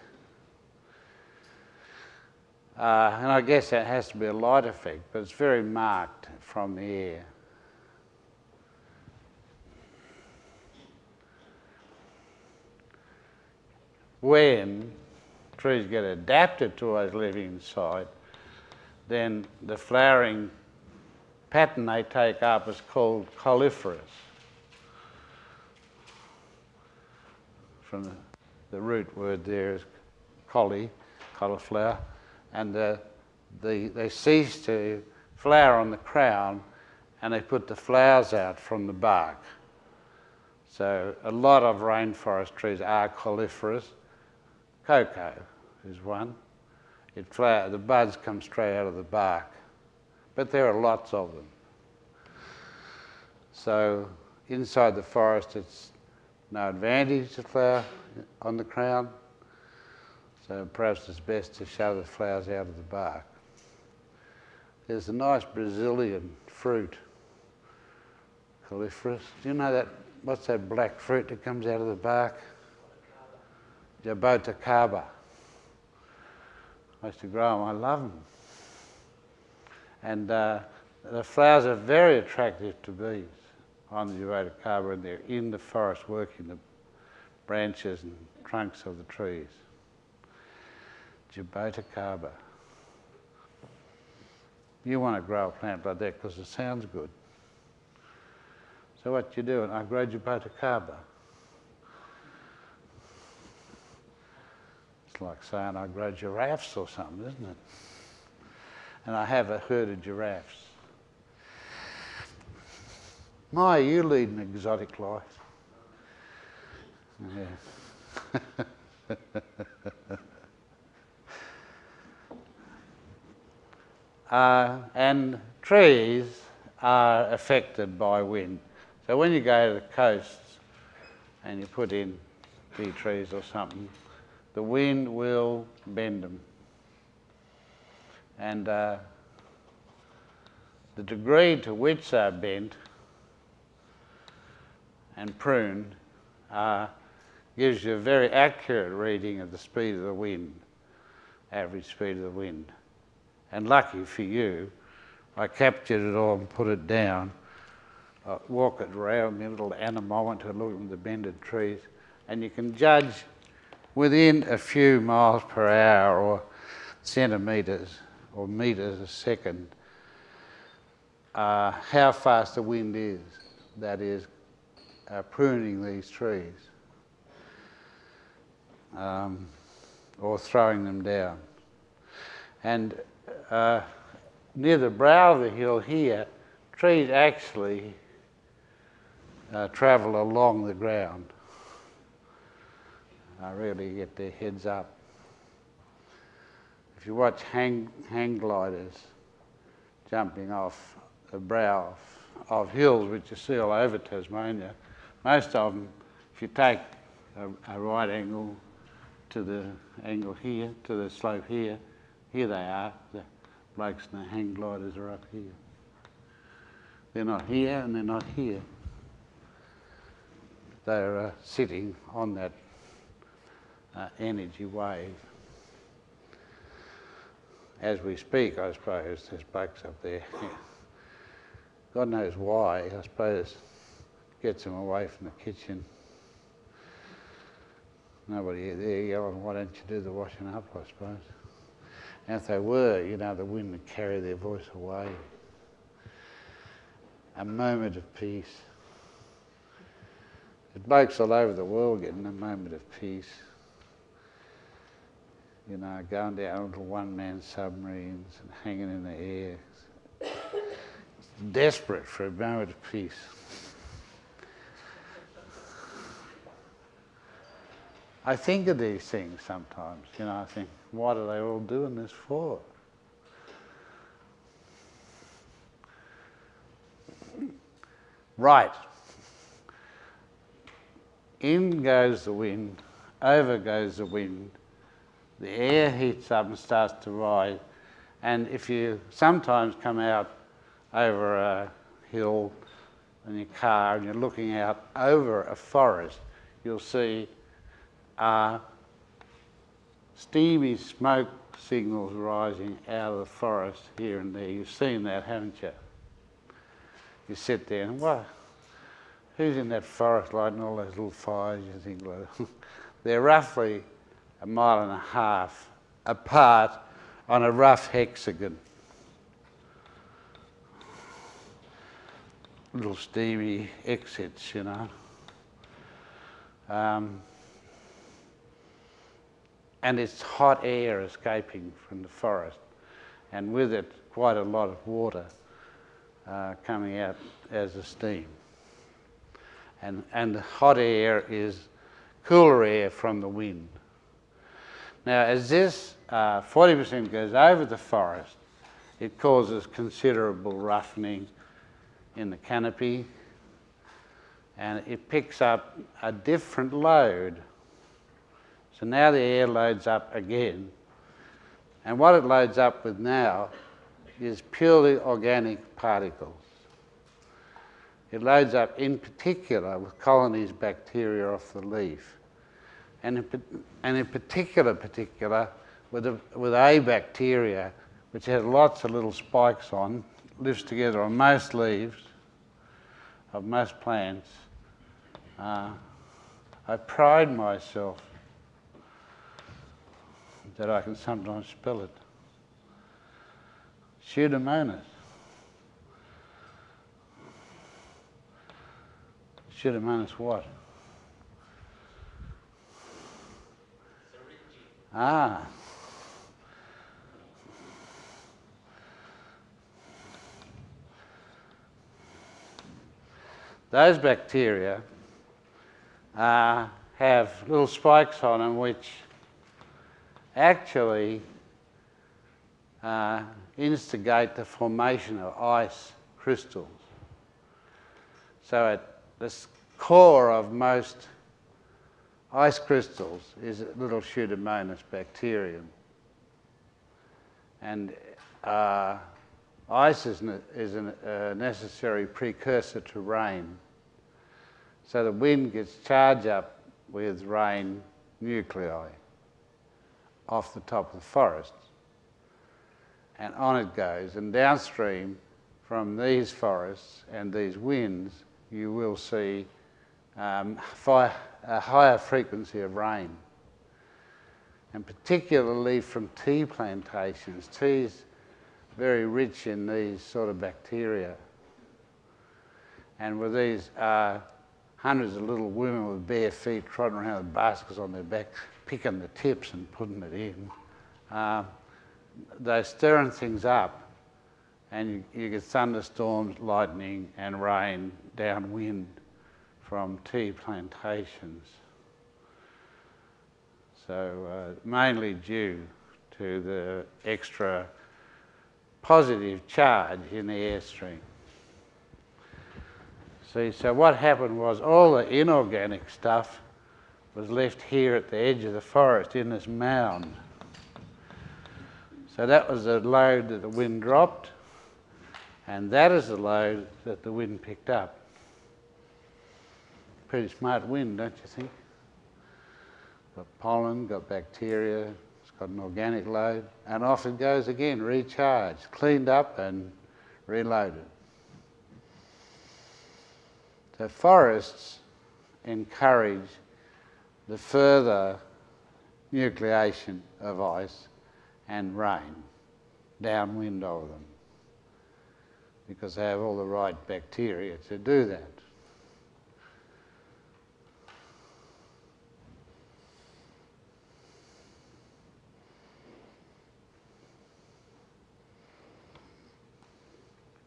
And I guess that has to be a light effect, but it's very marked from the air. When trees get adapted to always living inside, then the flowering pattern they take up is called coliferous, from the root word there is cauliflower, and they cease to flower on the crown, and they put the flowers out from the bark. So a lot of rainforest trees are coliferous. Cocoa is one. The buds come straight out of the bark, but there are lots of them. So inside the forest, it's no advantage to flower on the crown, so perhaps it's best to shove the flowers out of the bark. There's a nice Brazilian fruit, coliferous. Do you know that? What's that black fruit that comes out of the bark? Jaboticaba. I used to grow them. I love them. And the flowers are very attractive to bees on the Jaboticaba, and they're in the forest working the branches and trunks of the trees. Jaboticaba. You want to grow a plant like that because it sounds good. So what you do, I grow Jaboticaba. It's like saying I grow giraffes or something, isn't it? And I have a herd of giraffes. Maya, you lead an exotic life. Yeah. And trees are affected by wind. So when you go to the coasts and you put in bee trees or something, the wind will bend them. And the degree to which they're bent and pruned gives you a very accurate reading of the speed of the wind, average speed of the wind. And lucky for you, I captured it all and put it down. I walk it around my little anemometer looking at the bended trees, and you can judge within a few miles per hour or centimetres or metres a second how fast the wind is that is pruning these trees or throwing them down. And near the brow of the hill here, trees actually travel along the ground. Really get their heads up. If you watch hang gliders jumping off the brow of hills, which you see all over Tasmania, most of them, if you take a right angle to the angle here, to the slope here, here they are, the blokes and the hang gliders are up here. They're not here and they're not here. They're sitting on that energy wave. As we speak, I suppose, there's blokes up there. God knows why, I suppose, gets them away from the kitchen. Nobody there yelling, why don't you do the washing up, I suppose. And if they were, you know, the wind would carry their voice away. A moment of peace. There's blokes all over the world getting a moment of peace. You know, going down little one-man submarines and hanging in the air. Desperate for a moment of peace. I think of these things sometimes, you know, I think, what are they all doing this for? Right. In goes the wind, over goes the wind, the air heats up and starts to rise, and if you sometimes come out over a hill in your car and you're looking out over a forest, you'll see steamy smoke signals rising out of the forest here and there. You've seen that, haven't you? You sit there and, well, who's in that forest lighting all those little fires, you think? Well, they're roughly 1.5 miles apart on a rough hexagon. Little steamy exits, you know. And it's hot air escaping from the forest, and with it quite a lot of water coming out as a steam. And the hot air is cooler air from the wind. Now, as this 40% goes over the forest, it causes considerable roughening in the canopy, and it picks up a different load. So now the air loads up again, and what it loads up with now is purely organic particles. It loads up in particular with colonies of bacteria off the leaf, and in particular with a bacteria which has lots of little spikes on, lives together on most leaves of most plants. I pride myself that I can sometimes spell it. Pseudomonas. Pseudomonas what? Ah. Those bacteria have little spikes on them which actually instigate the formation of ice crystals. So at the core of most ice crystals is a little Pseudomonas bacterium. And ice is a necessary precursor to rain. So the wind gets charged up with rain nuclei off the top of the forest, and on it goes, and downstream from these forests and these winds you will see a higher frequency of rain, and particularly from tea plantations. Tea is very rich in these sort of bacteria, and with these hundreds of little women with bare feet trotting around with baskets on their back, picking the tips and putting it in. They're stirring things up, and you get thunderstorms, lightning and rain downwind from tea plantations. So mainly due to the extra positive charge in the airstream. See, so what happened was all the inorganic stuff was left here at the edge of the forest in this mound. So that was the load that the wind dropped, and that is the load that the wind picked up. Pretty smart wind, don't you think? Got pollen, got bacteria, it's got an organic load, and off it goes again, recharged, cleaned up and reloaded. So forests encourage the further nucleation of ice and rain downwind of them, because they have all the right bacteria to do that.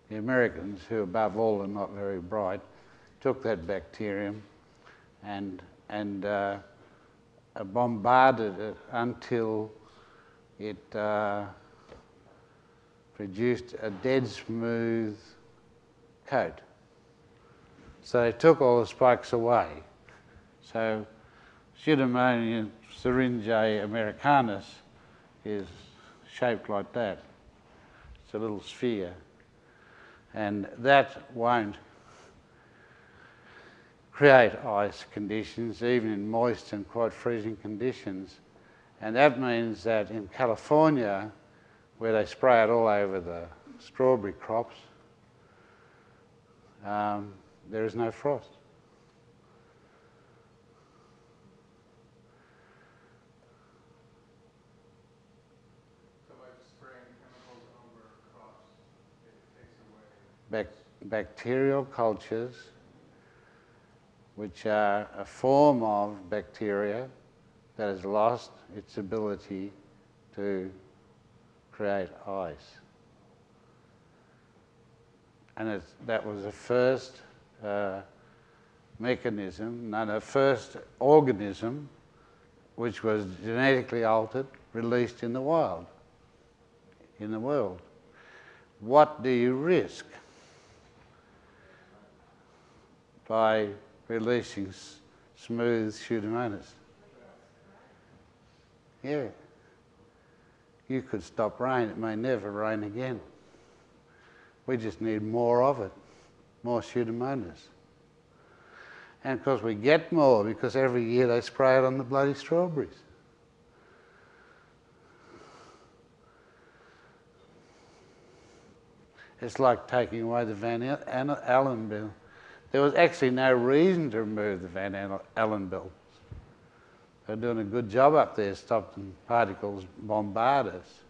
The Americans, who above all are not very bright, took that bacterium and bombarded it until it produced a dead smooth coat. So they took all the spikes away. So Pseudomonas syringae americanus is shaped like that. It's a little sphere. And that won't create ice conditions, even in moist and quite freezing conditions. And that means that in California, where they spray it all over the strawberry crops, there is no frost. So by spraying chemicals over crops, it takes away... Bacterial cultures, which are a form of bacteria that has lost its ability to create ice. And that was the first mechanism, no, the first organism which was genetically altered, released in the wild, in the world. What do you risk by releasing smooth Pseudomonas? Yeah. You could stop rain, it may never rain again. We just need more of it, more Pseudomonas. And of course we get more because every year they spray it on the bloody strawberries. It's like taking away the Van Allen bill. There was actually no reason to remove the Van Allen bills. They're doing a good job up there stopping particles bombard us.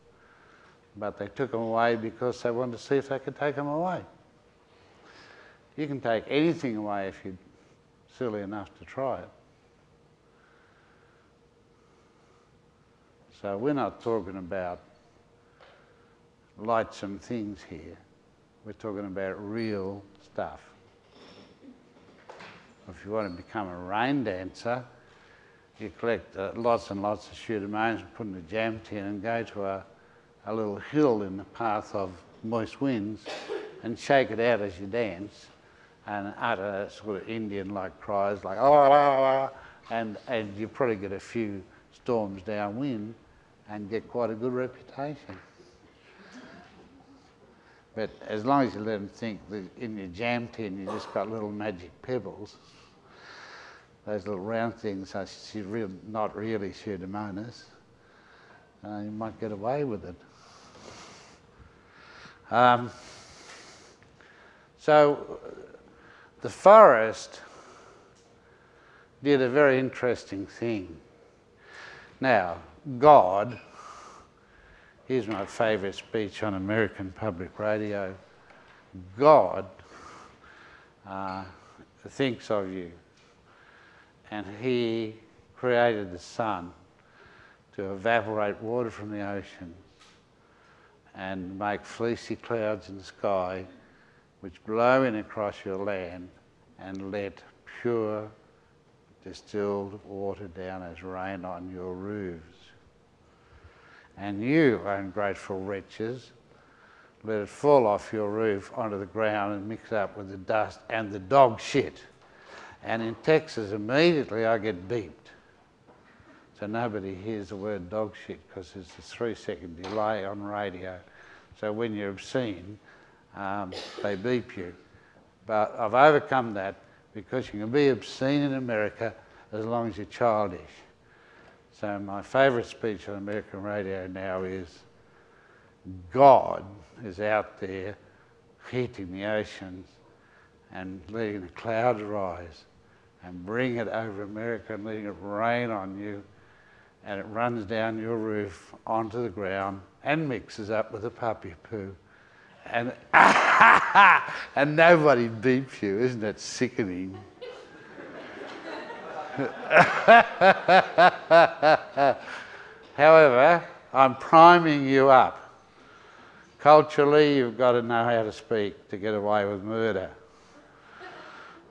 But they took them away because they wanted to see if they could take them away. You can take anything away if you're silly enough to try it. So we're not talking about lightsome things here. We're talking about real stuff. If you want to become a rain dancer, you collect lots and lots of Pseudomonas and put in a jam tin and go to a little hill in the path of moist winds and shake it out as you dance and utter sort of Indian-like cries like oh, oh, oh, and you probably get a few storms downwind and get quite a good reputation. But as long as you let them think that in your jam tin you just got little magic pebbles, those little round things are not really Pseudomonas, you might get away with it. So the forest did a very interesting thing. Now, God, here's my favourite speech on American public radio. God thinks of you, and he created the sun to evaporate water from the ocean and make fleecy clouds in the sky which blow in across your land and let pure distilled water down as rain on your roofs. And you, ungrateful wretches, let it fall off your roof onto the ground and mix up with the dust and the dog shit. And in Texas, immediately I get beeped. So nobody hears the word dog shit because there's a 3-second delay on radio. So when you're obscene, they beep you. But I've overcome that because you can be obscene in America as long as you're childish. So my favourite speech on American radio now is, God is out there heating the oceans and letting the clouds rise and bring it over America and letting it rain on you, and it runs down your roof onto the ground and mixes up with the puppy poo. And, and nobody beeps you. Isn't that sickening? However, I'm priming you up. Culturally, you've got to know how to speak to get away with murder.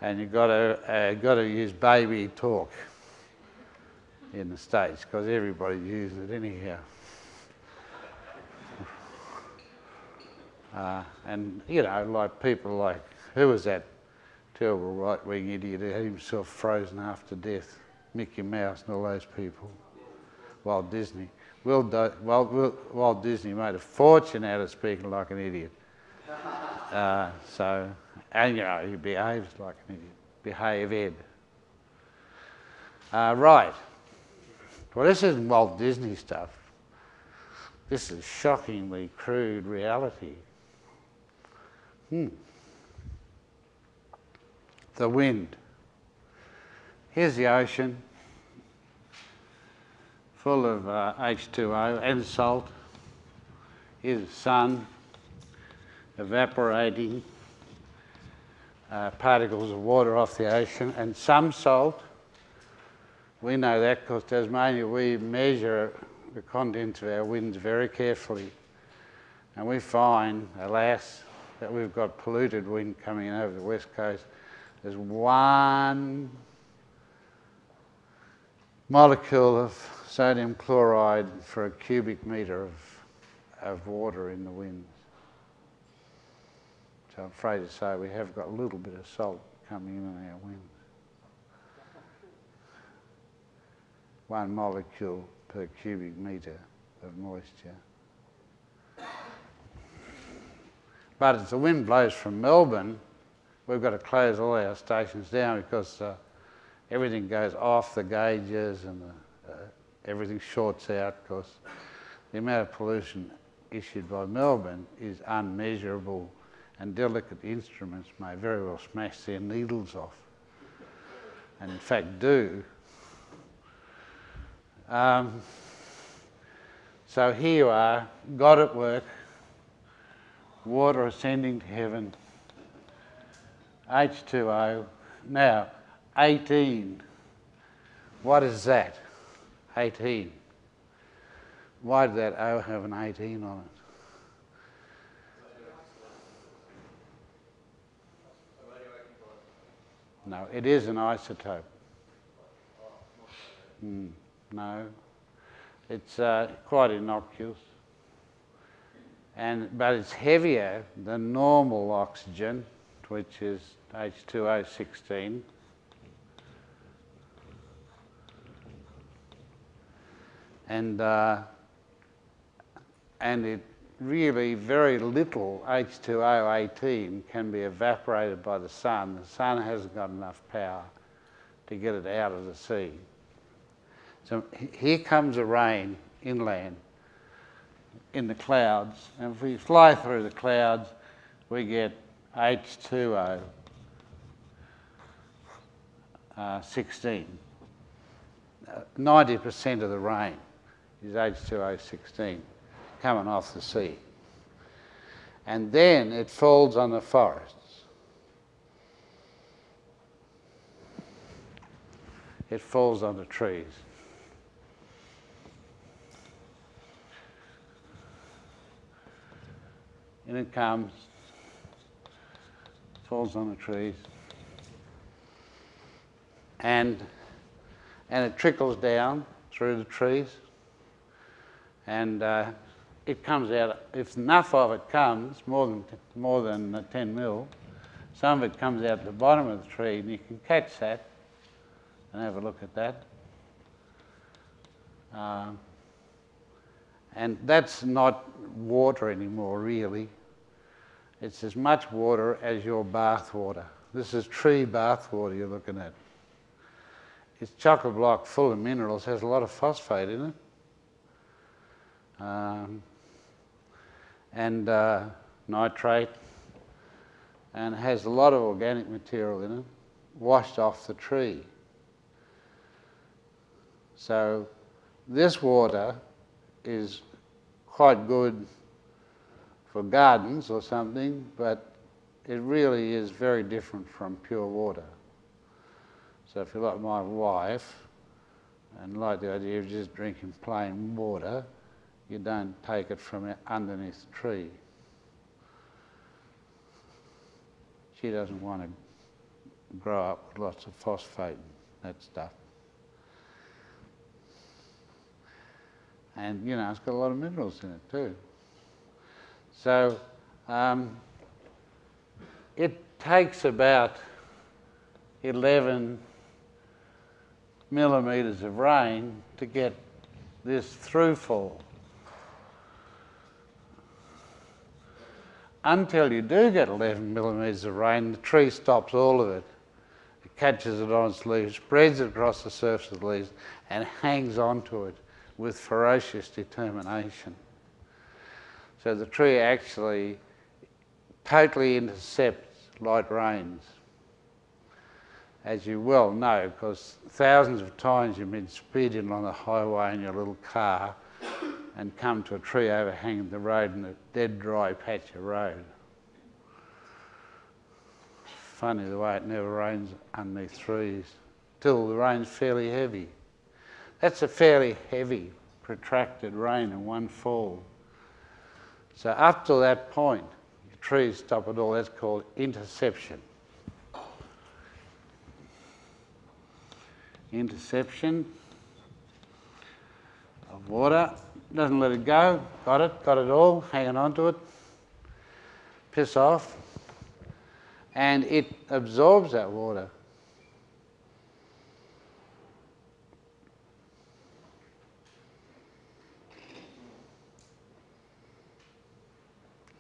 And you've got to use baby talk in the States, because everybody uses it anyhow. And, you know, like people like, who was that terrible right-wing idiot who had himself frozen half to death? Mickey Mouse and all those people. Walt Disney. Walt Disney made a fortune out of speaking like an idiot. And, you know, he behaves like an idiot. behave, Ed. Right. Well, this isn't Walt Disney stuff. This is shockingly crude reality. The wind. Here's the ocean, full of H2O and salt. Here's the sun, evaporating particles of water off the ocean, and some salt. We know that because Tasmania, we measure the contents of our winds very carefully, and we find, alas, that we've got polluted wind coming in over the west coast. There's 1 molecule of sodium chloride for a cubic metre of water in the winds. So I'm afraid to say we have got a little bit of salt coming in our winds. 1 molecule per cubic metre of moisture. But as the wind blows from Melbourne, we've got to close all our stations down because everything goes off the gauges and everything shorts out because the amount of pollution issued by Melbourne is unmeasurable, and delicate instruments may very well smash their needles off, and in fact do. So here you are, God at work, water ascending to heaven, H2O. Now, 18. What is that? 18. Why did that O have an 18 on it? No, it is an isotope. No, it's quite innocuous, but it's heavier than normal oxygen, which is H2O16. And it really, very little H2O18 can be evaporated by the sun. The sun hasn't got enough power to get it out of the sea. So here comes a rain inland in the clouds, and if we fly through the clouds, we get H2O 16. 90% of the rain is H2O 16 coming off the sea. And then it falls on the forests. It falls on the trees. And it comes, falls on the trees, and it trickles down through the trees, and it comes out. If enough of it comes, more than 10 mil, some of it comes out the bottom of the tree, and you can catch that and have a look at that. And that's not water anymore, really. It's as much water as your bath water. This is tree bath water you're looking at. It's chock-a block full of minerals, has a lot of phosphate in it, and nitrate, and has a lot of organic material in it, washed off the tree. So this water is quite good for gardens or something, but it really is very different from pure water. So if you're like my wife and like the idea of just drinking plain water, you don't take it from underneath the tree. She doesn't want to grow up with lots of phosphate and that stuff. And, you know, it's got a lot of minerals in it too. So it takes about 11 millimetres of rain to get this throughful. Until you do get 11 millimetres of rain, the tree stops all of it. It catches it on its leaves, spreads it across the surface of the leaves, and hangs onto it with ferocious determination. So the tree actually totally intercepts light rains, as you well know, because thousands of times you've been speeding on the highway in your little car and come to a tree overhanging the road in a dead dry patch of road. Funny the way it never rains underneath trees till the rain's fairly heavy. That's a fairly heavy, protracted rain in one fall. So up to that point, the trees stop it all. That's called interception. Interception of water. Doesn't let it go. Got it all, hanging on to it. Piss off. And it absorbs that water.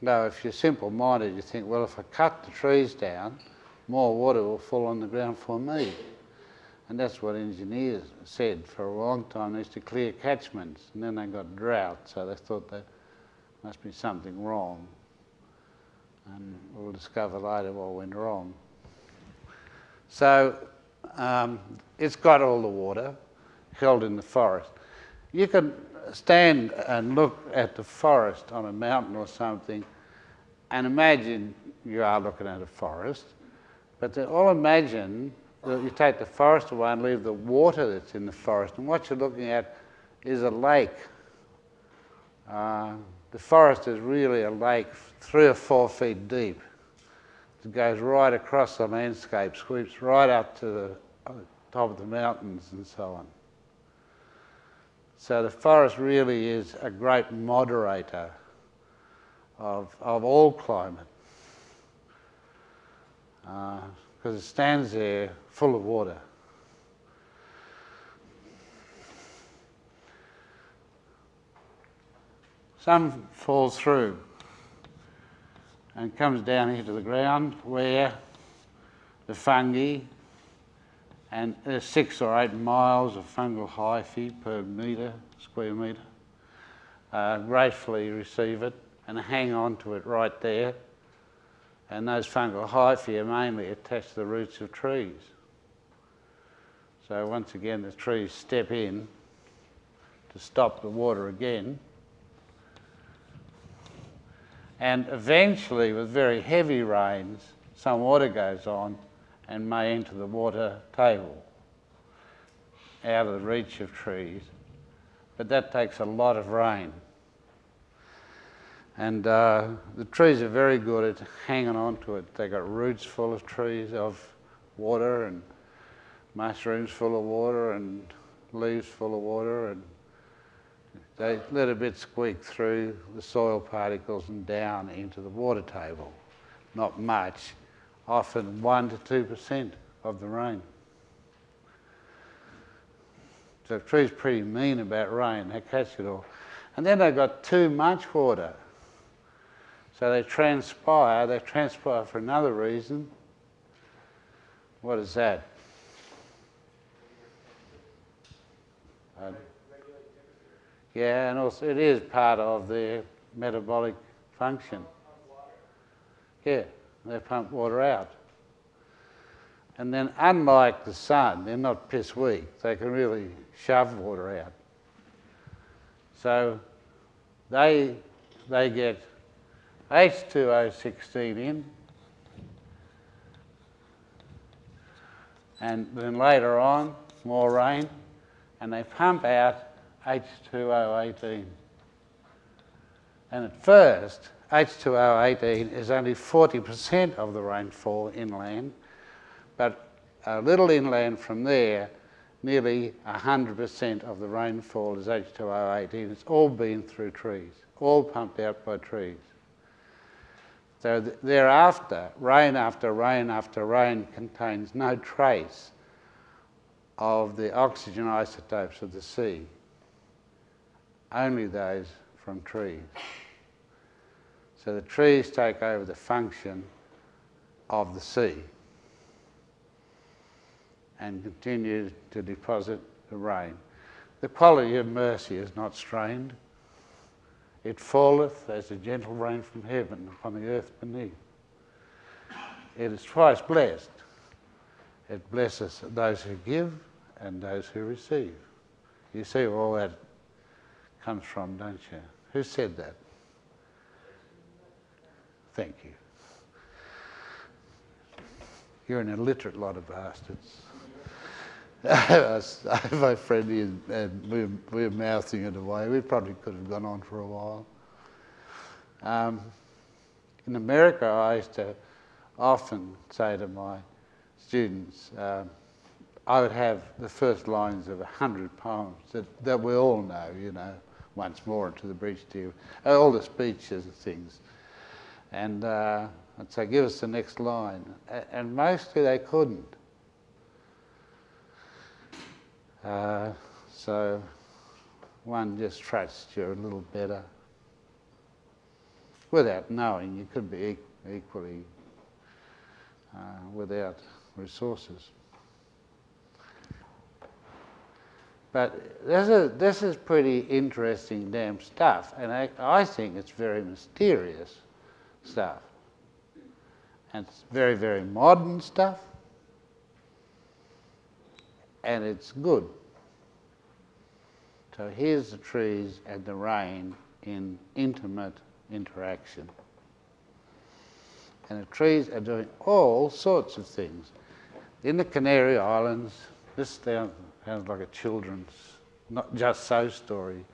Now, if you're simple-minded, you think, well, if I cut the trees down, more water will fall on the ground for me. And that's what engineers said for a long time. They used to clear catchments, and then they got drought, so they thought there must be something wrong. And we'll discover later what went wrong. So it's got all the water held in the forest. You can stand and look at the forest on a mountain or something and imagine you are looking at a forest, but then all imagine that you take the forest away and leave the water that's in the forest, and what you're looking at is a lake. The forest is really a lake 3 or 4 feet deep. It goes right across the landscape, sweeps right up to the top of the mountains and so on. So the forest really is a great moderator of all climate, because it stands there full of water. Some falls through and comes down into the ground where the fungi, and there's 6 or 8 miles of fungal hyphae per square metre, gratefully receive it and hang on to it right there. And those fungal hyphae are mainly attached to the roots of trees. So once again the trees step in to stop the water again. And eventually, with very heavy rains, some water goes on and may enter the water table out of the reach of trees. But that takes a lot of rain. And the trees are very good at hanging on to it. They've got roots full of trees, of water, and mushrooms full of water, and leaves full of water, and they let a bit squeak through the soil particles and down into the water table. Not much, often 1% to 2% of the rain. So the tree's pretty mean about rain, they catch it all. And then they've got too much water. So they transpire for another reason. What is that? Yeah, and also it is part of their metabolic function. Yeah, they pump water out. And then unlike the sun, they're not piss weak. They can really shove water out. So they get H2O16 in, and then later on, more rain, and they pump out H2O18. And at first, H2O18 is only 40% of the rainfall inland, but a little inland from there, nearly 100% of the rainfall is H2O18. It's all been through trees, all pumped out by trees. So thereafter, rain after rain after rain contains no trace of the oxygen isotopes of the sea, only those from trees. So the trees take over the function of the sea. and continue to deposit the rain. The quality of mercy is not strained. It falleth as a gentle rain from heaven upon the earth beneath. It is twice blessed. It blesses those who give and those who receive. You see where all that comes from, don't you? Who said that? Thank you. You're an illiterate lot of bastards. My friend and we were mouthing it away. We probably could have gone on for a while. In America, I used to often say to my students, I would have the first lines of 100 poems that we all know, you know, Once More Into the Breach, Dear, all the speeches and things. And I'd say, give us the next line. And mostly they couldn't. So one just trusts you a little better. Without knowing, you could be equally without resources. But this is pretty interesting damn stuff, and I think it's very mysterious stuff. And it's very, very modern stuff, and it's good. So here's the trees and the rain in intimate interaction. And the trees are doing all sorts of things. In the Canary Islands, this sounds like a children's, not just so story.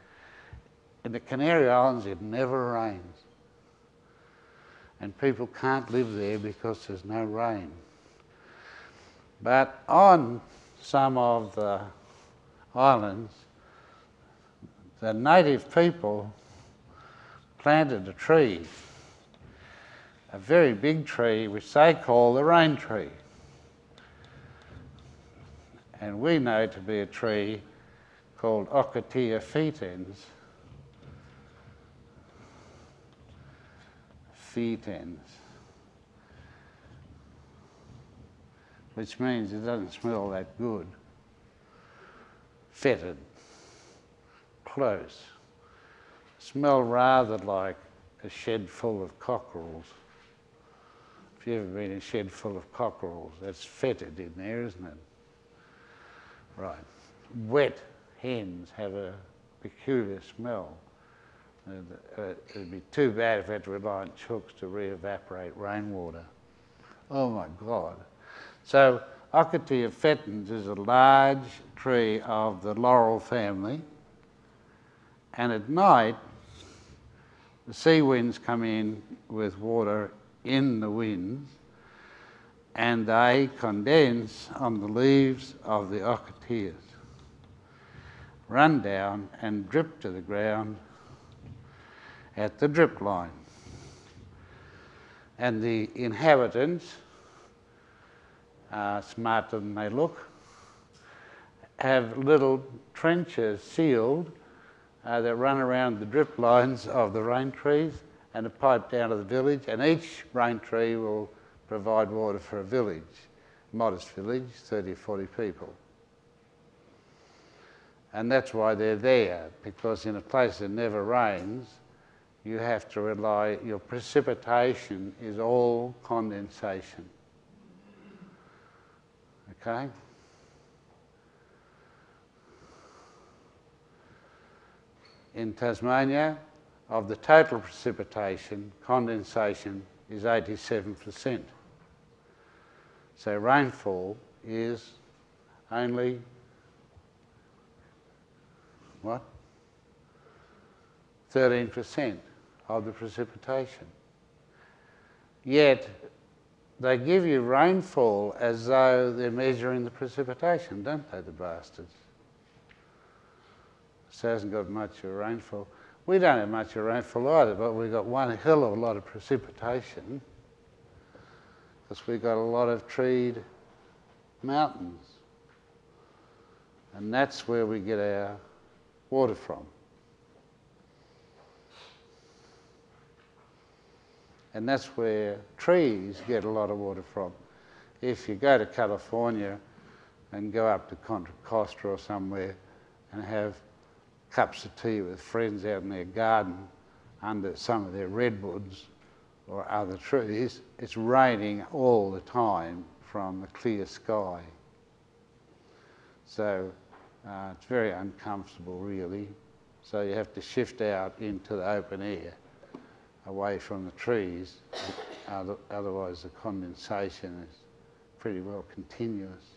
In the Canary Islands, it never rains. And people can't live there because there's no rain. But on some of the islands, the native people planted a tree, a very big tree, which they call the rain tree. And we know to be a tree called Ocotea foetens. Which means it doesn't smell that good. Fetid, close. Smell rather like a shed full of cockerels. If you've ever been in a shed full of cockerels, that's fetid in there, isn't it? Right. Wet hens have a peculiar smell. It'd be too bad if we had to rely on chooks to re-evaporate rainwater. Oh my God. So Ocotea foetens is a large tree of the laurel family, and at night the sea winds come in with water in the winds, and they condense on the leaves of the ocoteas, run down and drip to the ground at the drip line. And the inhabitants, smarter than they look, have little trenches sealed that run around the drip lines of the rain trees and a pipe down to the village, and each rain tree will provide water for a village, modest village, 30 or 40 people. And that's why they're there, because in a place that never rains, you have to rely, your precipitation is all condensation. Okay? In Tasmania, of the total precipitation, condensation is 87%. So rainfall is only, what? 13% of the precipitation. Yet they give you rainfall as though they're measuring the precipitation, don't they, the bastards? So it hasn't got much of rainfall. We don't have much of rainfall either, but we've got one hell of a lot of precipitation because we've got a lot of treed mountains. And that's where we get our water from. And that's where trees get a lot of water from. If you go to California, and go up to Contra Costa or somewhere and have cups of tea with friends out in their garden under some of their redwoods or other trees, it's raining all the time from the clear sky. So it's very uncomfortable, really. So you have to shift out into the open air, away from the trees. Otherwise the condensation is pretty well continuous.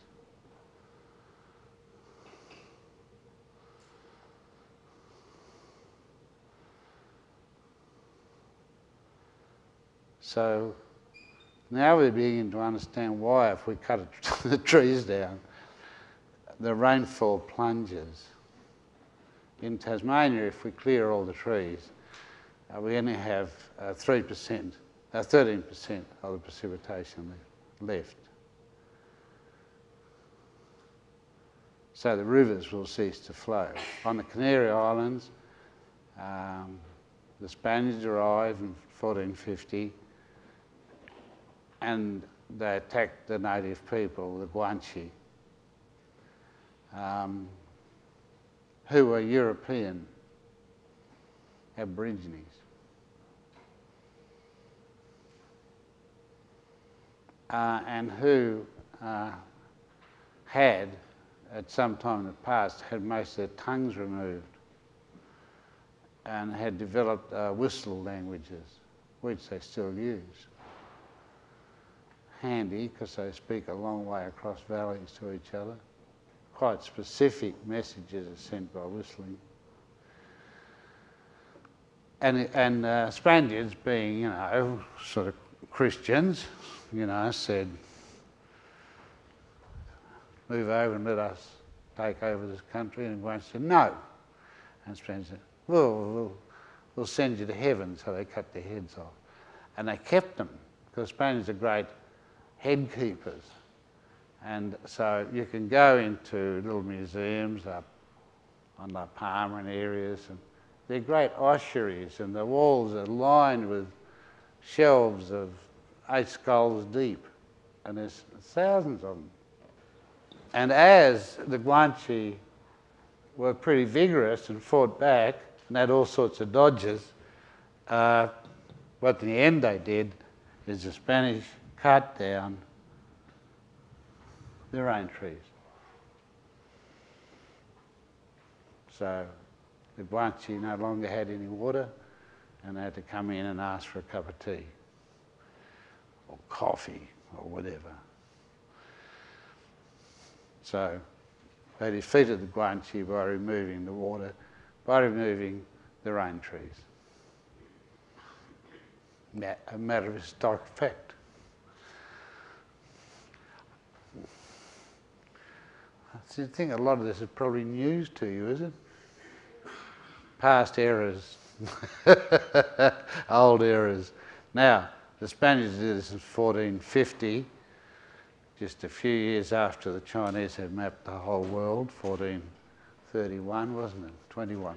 So now we're beginning to understand why, if we cut the trees down, the rainfall plunges. In Tasmania, if we clear all the trees, we only have 13% of the precipitation left. So the rivers will cease to flow. On the Canary Islands, the Spaniards arrived in 1450, and they attacked the native people, the Guanche, who were European Aborigines. And who had, at some time in the past, had most of their tongues removed and had developed whistle languages, which they still use. Handy, because they speak a long way across valleys to each other. Quite specific messages are sent by whistling. And Spaniards, being, you know, sort of Christians, you know, said, move over and let us take over this country. And Guanche said, no. And Spaniards said, we'll send you to heaven. So they cut their heads off. And they kept them, because Spaniards are great head keepers. And so you can go into little museums up on La Palma and areas, and they're great ossuaries, and the walls are lined with shelves of 8 skulls deep, and there's thousands of them. And as the Guanche were pretty vigorous and fought back and had all sorts of dodges, what in the end they did is the Spanish cut down their own trees. So the Guanche no longer had any water, and they had to come in and ask for a cup of tea or coffee or whatever. So they defeated the Guanche by removing the water, by removing their own trees. A matter of historic fact. I think a lot of this is probably news to you, is it? Past eras, old eras. Now, the Spaniards did this in 1450, just a few years after the Chinese had mapped the whole world, 1431, wasn't it? 21.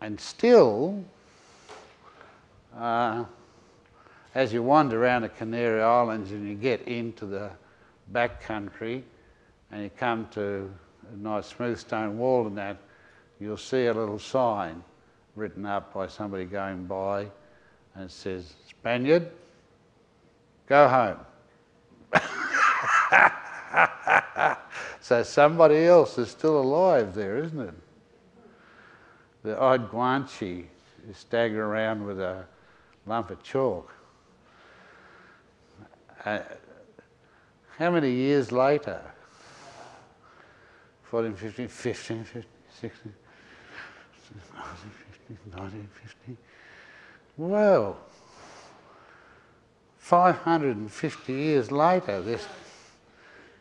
And still, as you wander around the Canary Islands and you get into the back country and you come to a nice smooth stone wall and that, you'll see a little sign written up by somebody going by, and it says, Spaniard, go home. So somebody else is still alive there, isn't it? The odd Guanche is staggering around with a lump of chalk. How many years later? 14, 15, 15, 15, 16, 1950. Well, 550 years later, there's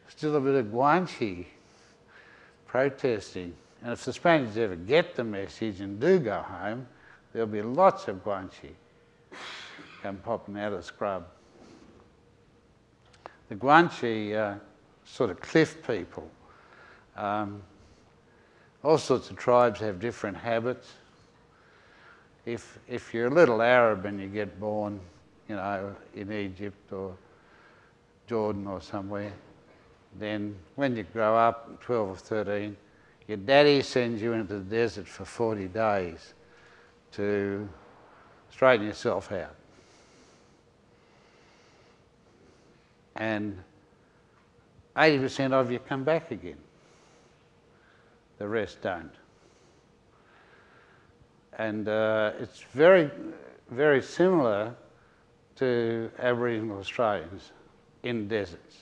still a bit of Guanche protesting. And if the Spaniards ever get the message and do go home, there'll be lots of Guanche come popping out of the scrub. The Guanche sort of cliff people. All sorts of tribes have different habits. If you're a little Arab and you get born, you know, in Egypt or Jordan or somewhere, then when you grow up, 12 or 13, your daddy sends you into the desert for 40 days to straighten yourself out. And 80% of you come back again. The rest don't. And it's very, very similar to Aboriginal Australians in deserts.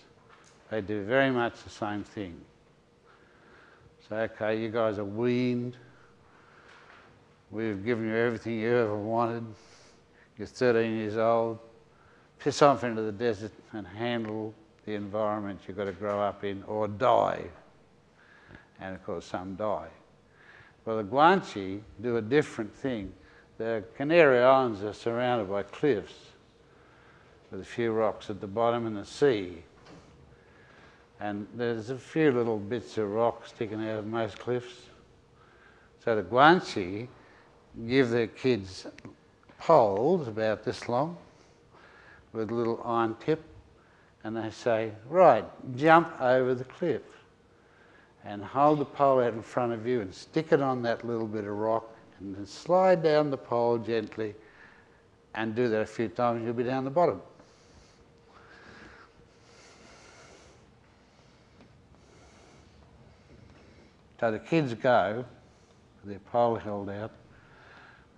They do very much the same thing. So, okay, you guys are weaned. We've given you everything you ever wanted. You're 13 years old. Piss off into the desert and handle the environment you've got to grow up in or die. And of course, some die. Well, the Guanche do a different thing. The Canary Islands are surrounded by cliffs with a few rocks at the bottom and the sea. And there's a few little bits of rock sticking out of most cliffs. So the Guanche give their kids poles about this long with a little iron tip, and they say, right, jump over the cliff and hold the pole out in front of you and stick it on that little bit of rock and then slide down the pole gently and do that a few times, you'll be down the bottom. So the kids go, with their pole held out,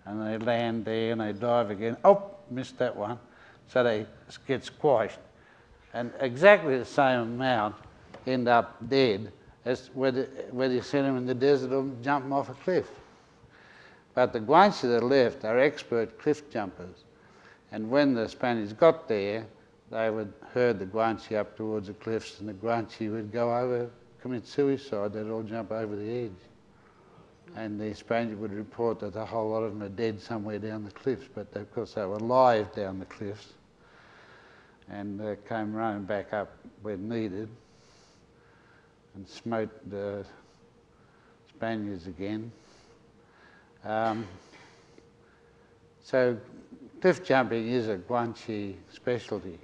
and they land there and they dive again. Oh, missed that one. So they get squashed. And exactly the same amount end up dead as whether you send them in the desert or jump them off a cliff. But the Guanche that are left are expert cliff jumpers. And when the Spaniards got there, they would herd the Guanche up towards the cliffs, and the Guanche would go over, commit suicide. They'd all jump over the edge. And the Spaniard would report that a whole lot of them are dead somewhere down the cliffs, but of course they were alive down the cliffs and came running back up when needed and smote the Spaniards again. So cliff jumping is a Guanche specialty.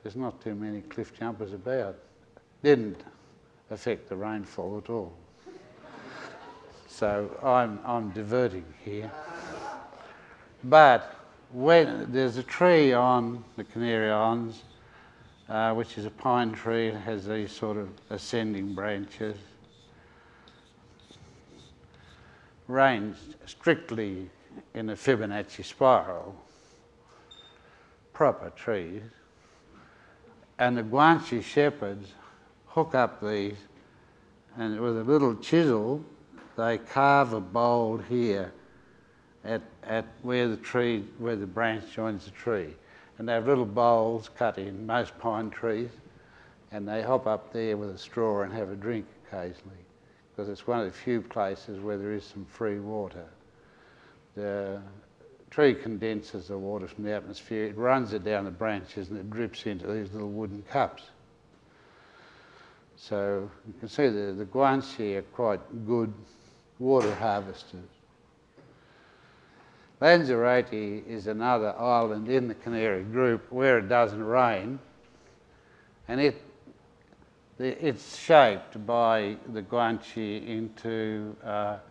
There's not too many cliff jumpers about. Didn't affect the rainfall at all. So I'm diverting here. But when there's a tree on the Canary Islands, which is a pine tree, it has these sort of ascending branches, ranged strictly in a Fibonacci spiral, proper trees, and the Guanche shepherds hook up these, and with a little chisel they carve a bowl here at where the branch joins the tree. And they have little bowls cut in most pine trees, and they hop up there with a straw and have a drink occasionally, because it's one of the few places where there is some free water. The tree condenses the water from the atmosphere, it runs it down the branches and it drips into these little wooden cups. So you can see the Guanche are quite good water harvesters. Lanzarote is another island in the Canary group where it doesn't rain, and it's shaped by the Guanche into the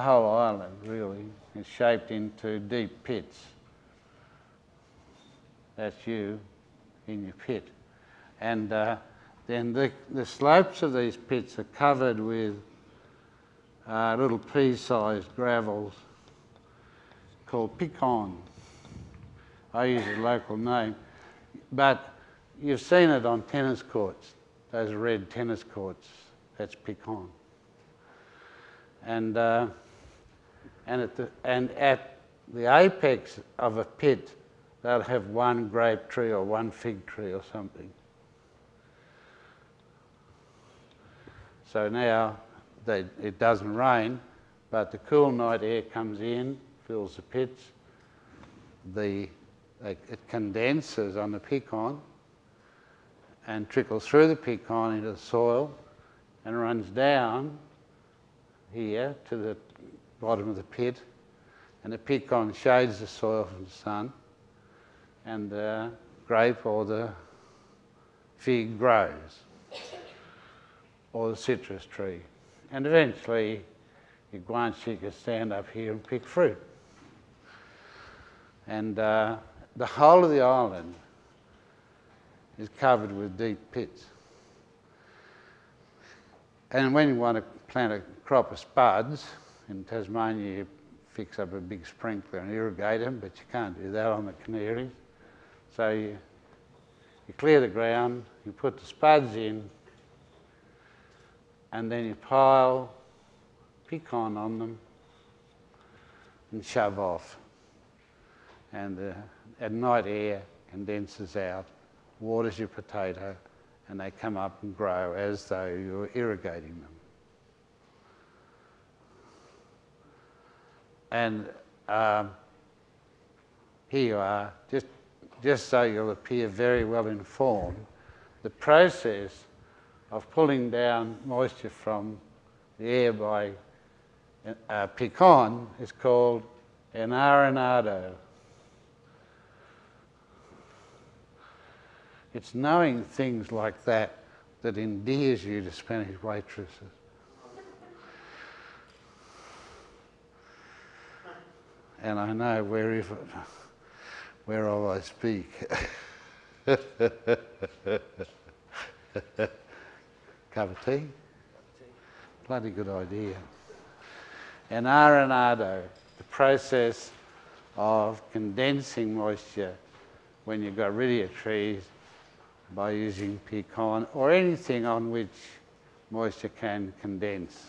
whole island, really. It's shaped into deep pits. That's you in your pit. And then the slopes of these pits are covered with little pea-sized gravels called picon. I use a local name. But you've seen it on tennis courts, those red tennis courts, that's picon. And at the apex of a pit, they'll have one grape tree or one fig tree or something. So now it doesn't rain, but the cool night air comes in, fills the pits, it condenses on the picon and trickles through the picon into the soil and runs down here to the bottom of the pit, and the picon shades the soil from the sun, and the grape or the fig grows, or the citrus tree. And eventually, your guanche can stand up here and pick fruit. And the whole of the island is covered with deep pits. And when you want to plant a crop of spuds, in Tasmania you fix up a big sprinkler and irrigate them, but you can't do that on the Canaries. So you clear the ground, you put the spuds in, and then you pile pecan on them and shove off. And at night air condenses out, waters your potato, and they come up and grow as though you were irrigating them. And here you are, just so you'll appear very well informed. The process of pulling down moisture from the air by pecan is called enarenado. It's knowing things like that that endears you to Spanish waitresses. And I know whereof I speak. Cup of tea? Bloody good idea. And arenado, the process of condensing moisture when you've got rid of your trees by using pecan or anything on which moisture can condense,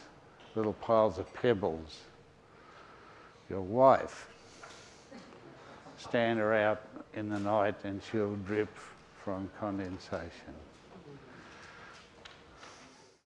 little piles of pebbles. Your wife, stand her out in the night and she'll drip from condensation.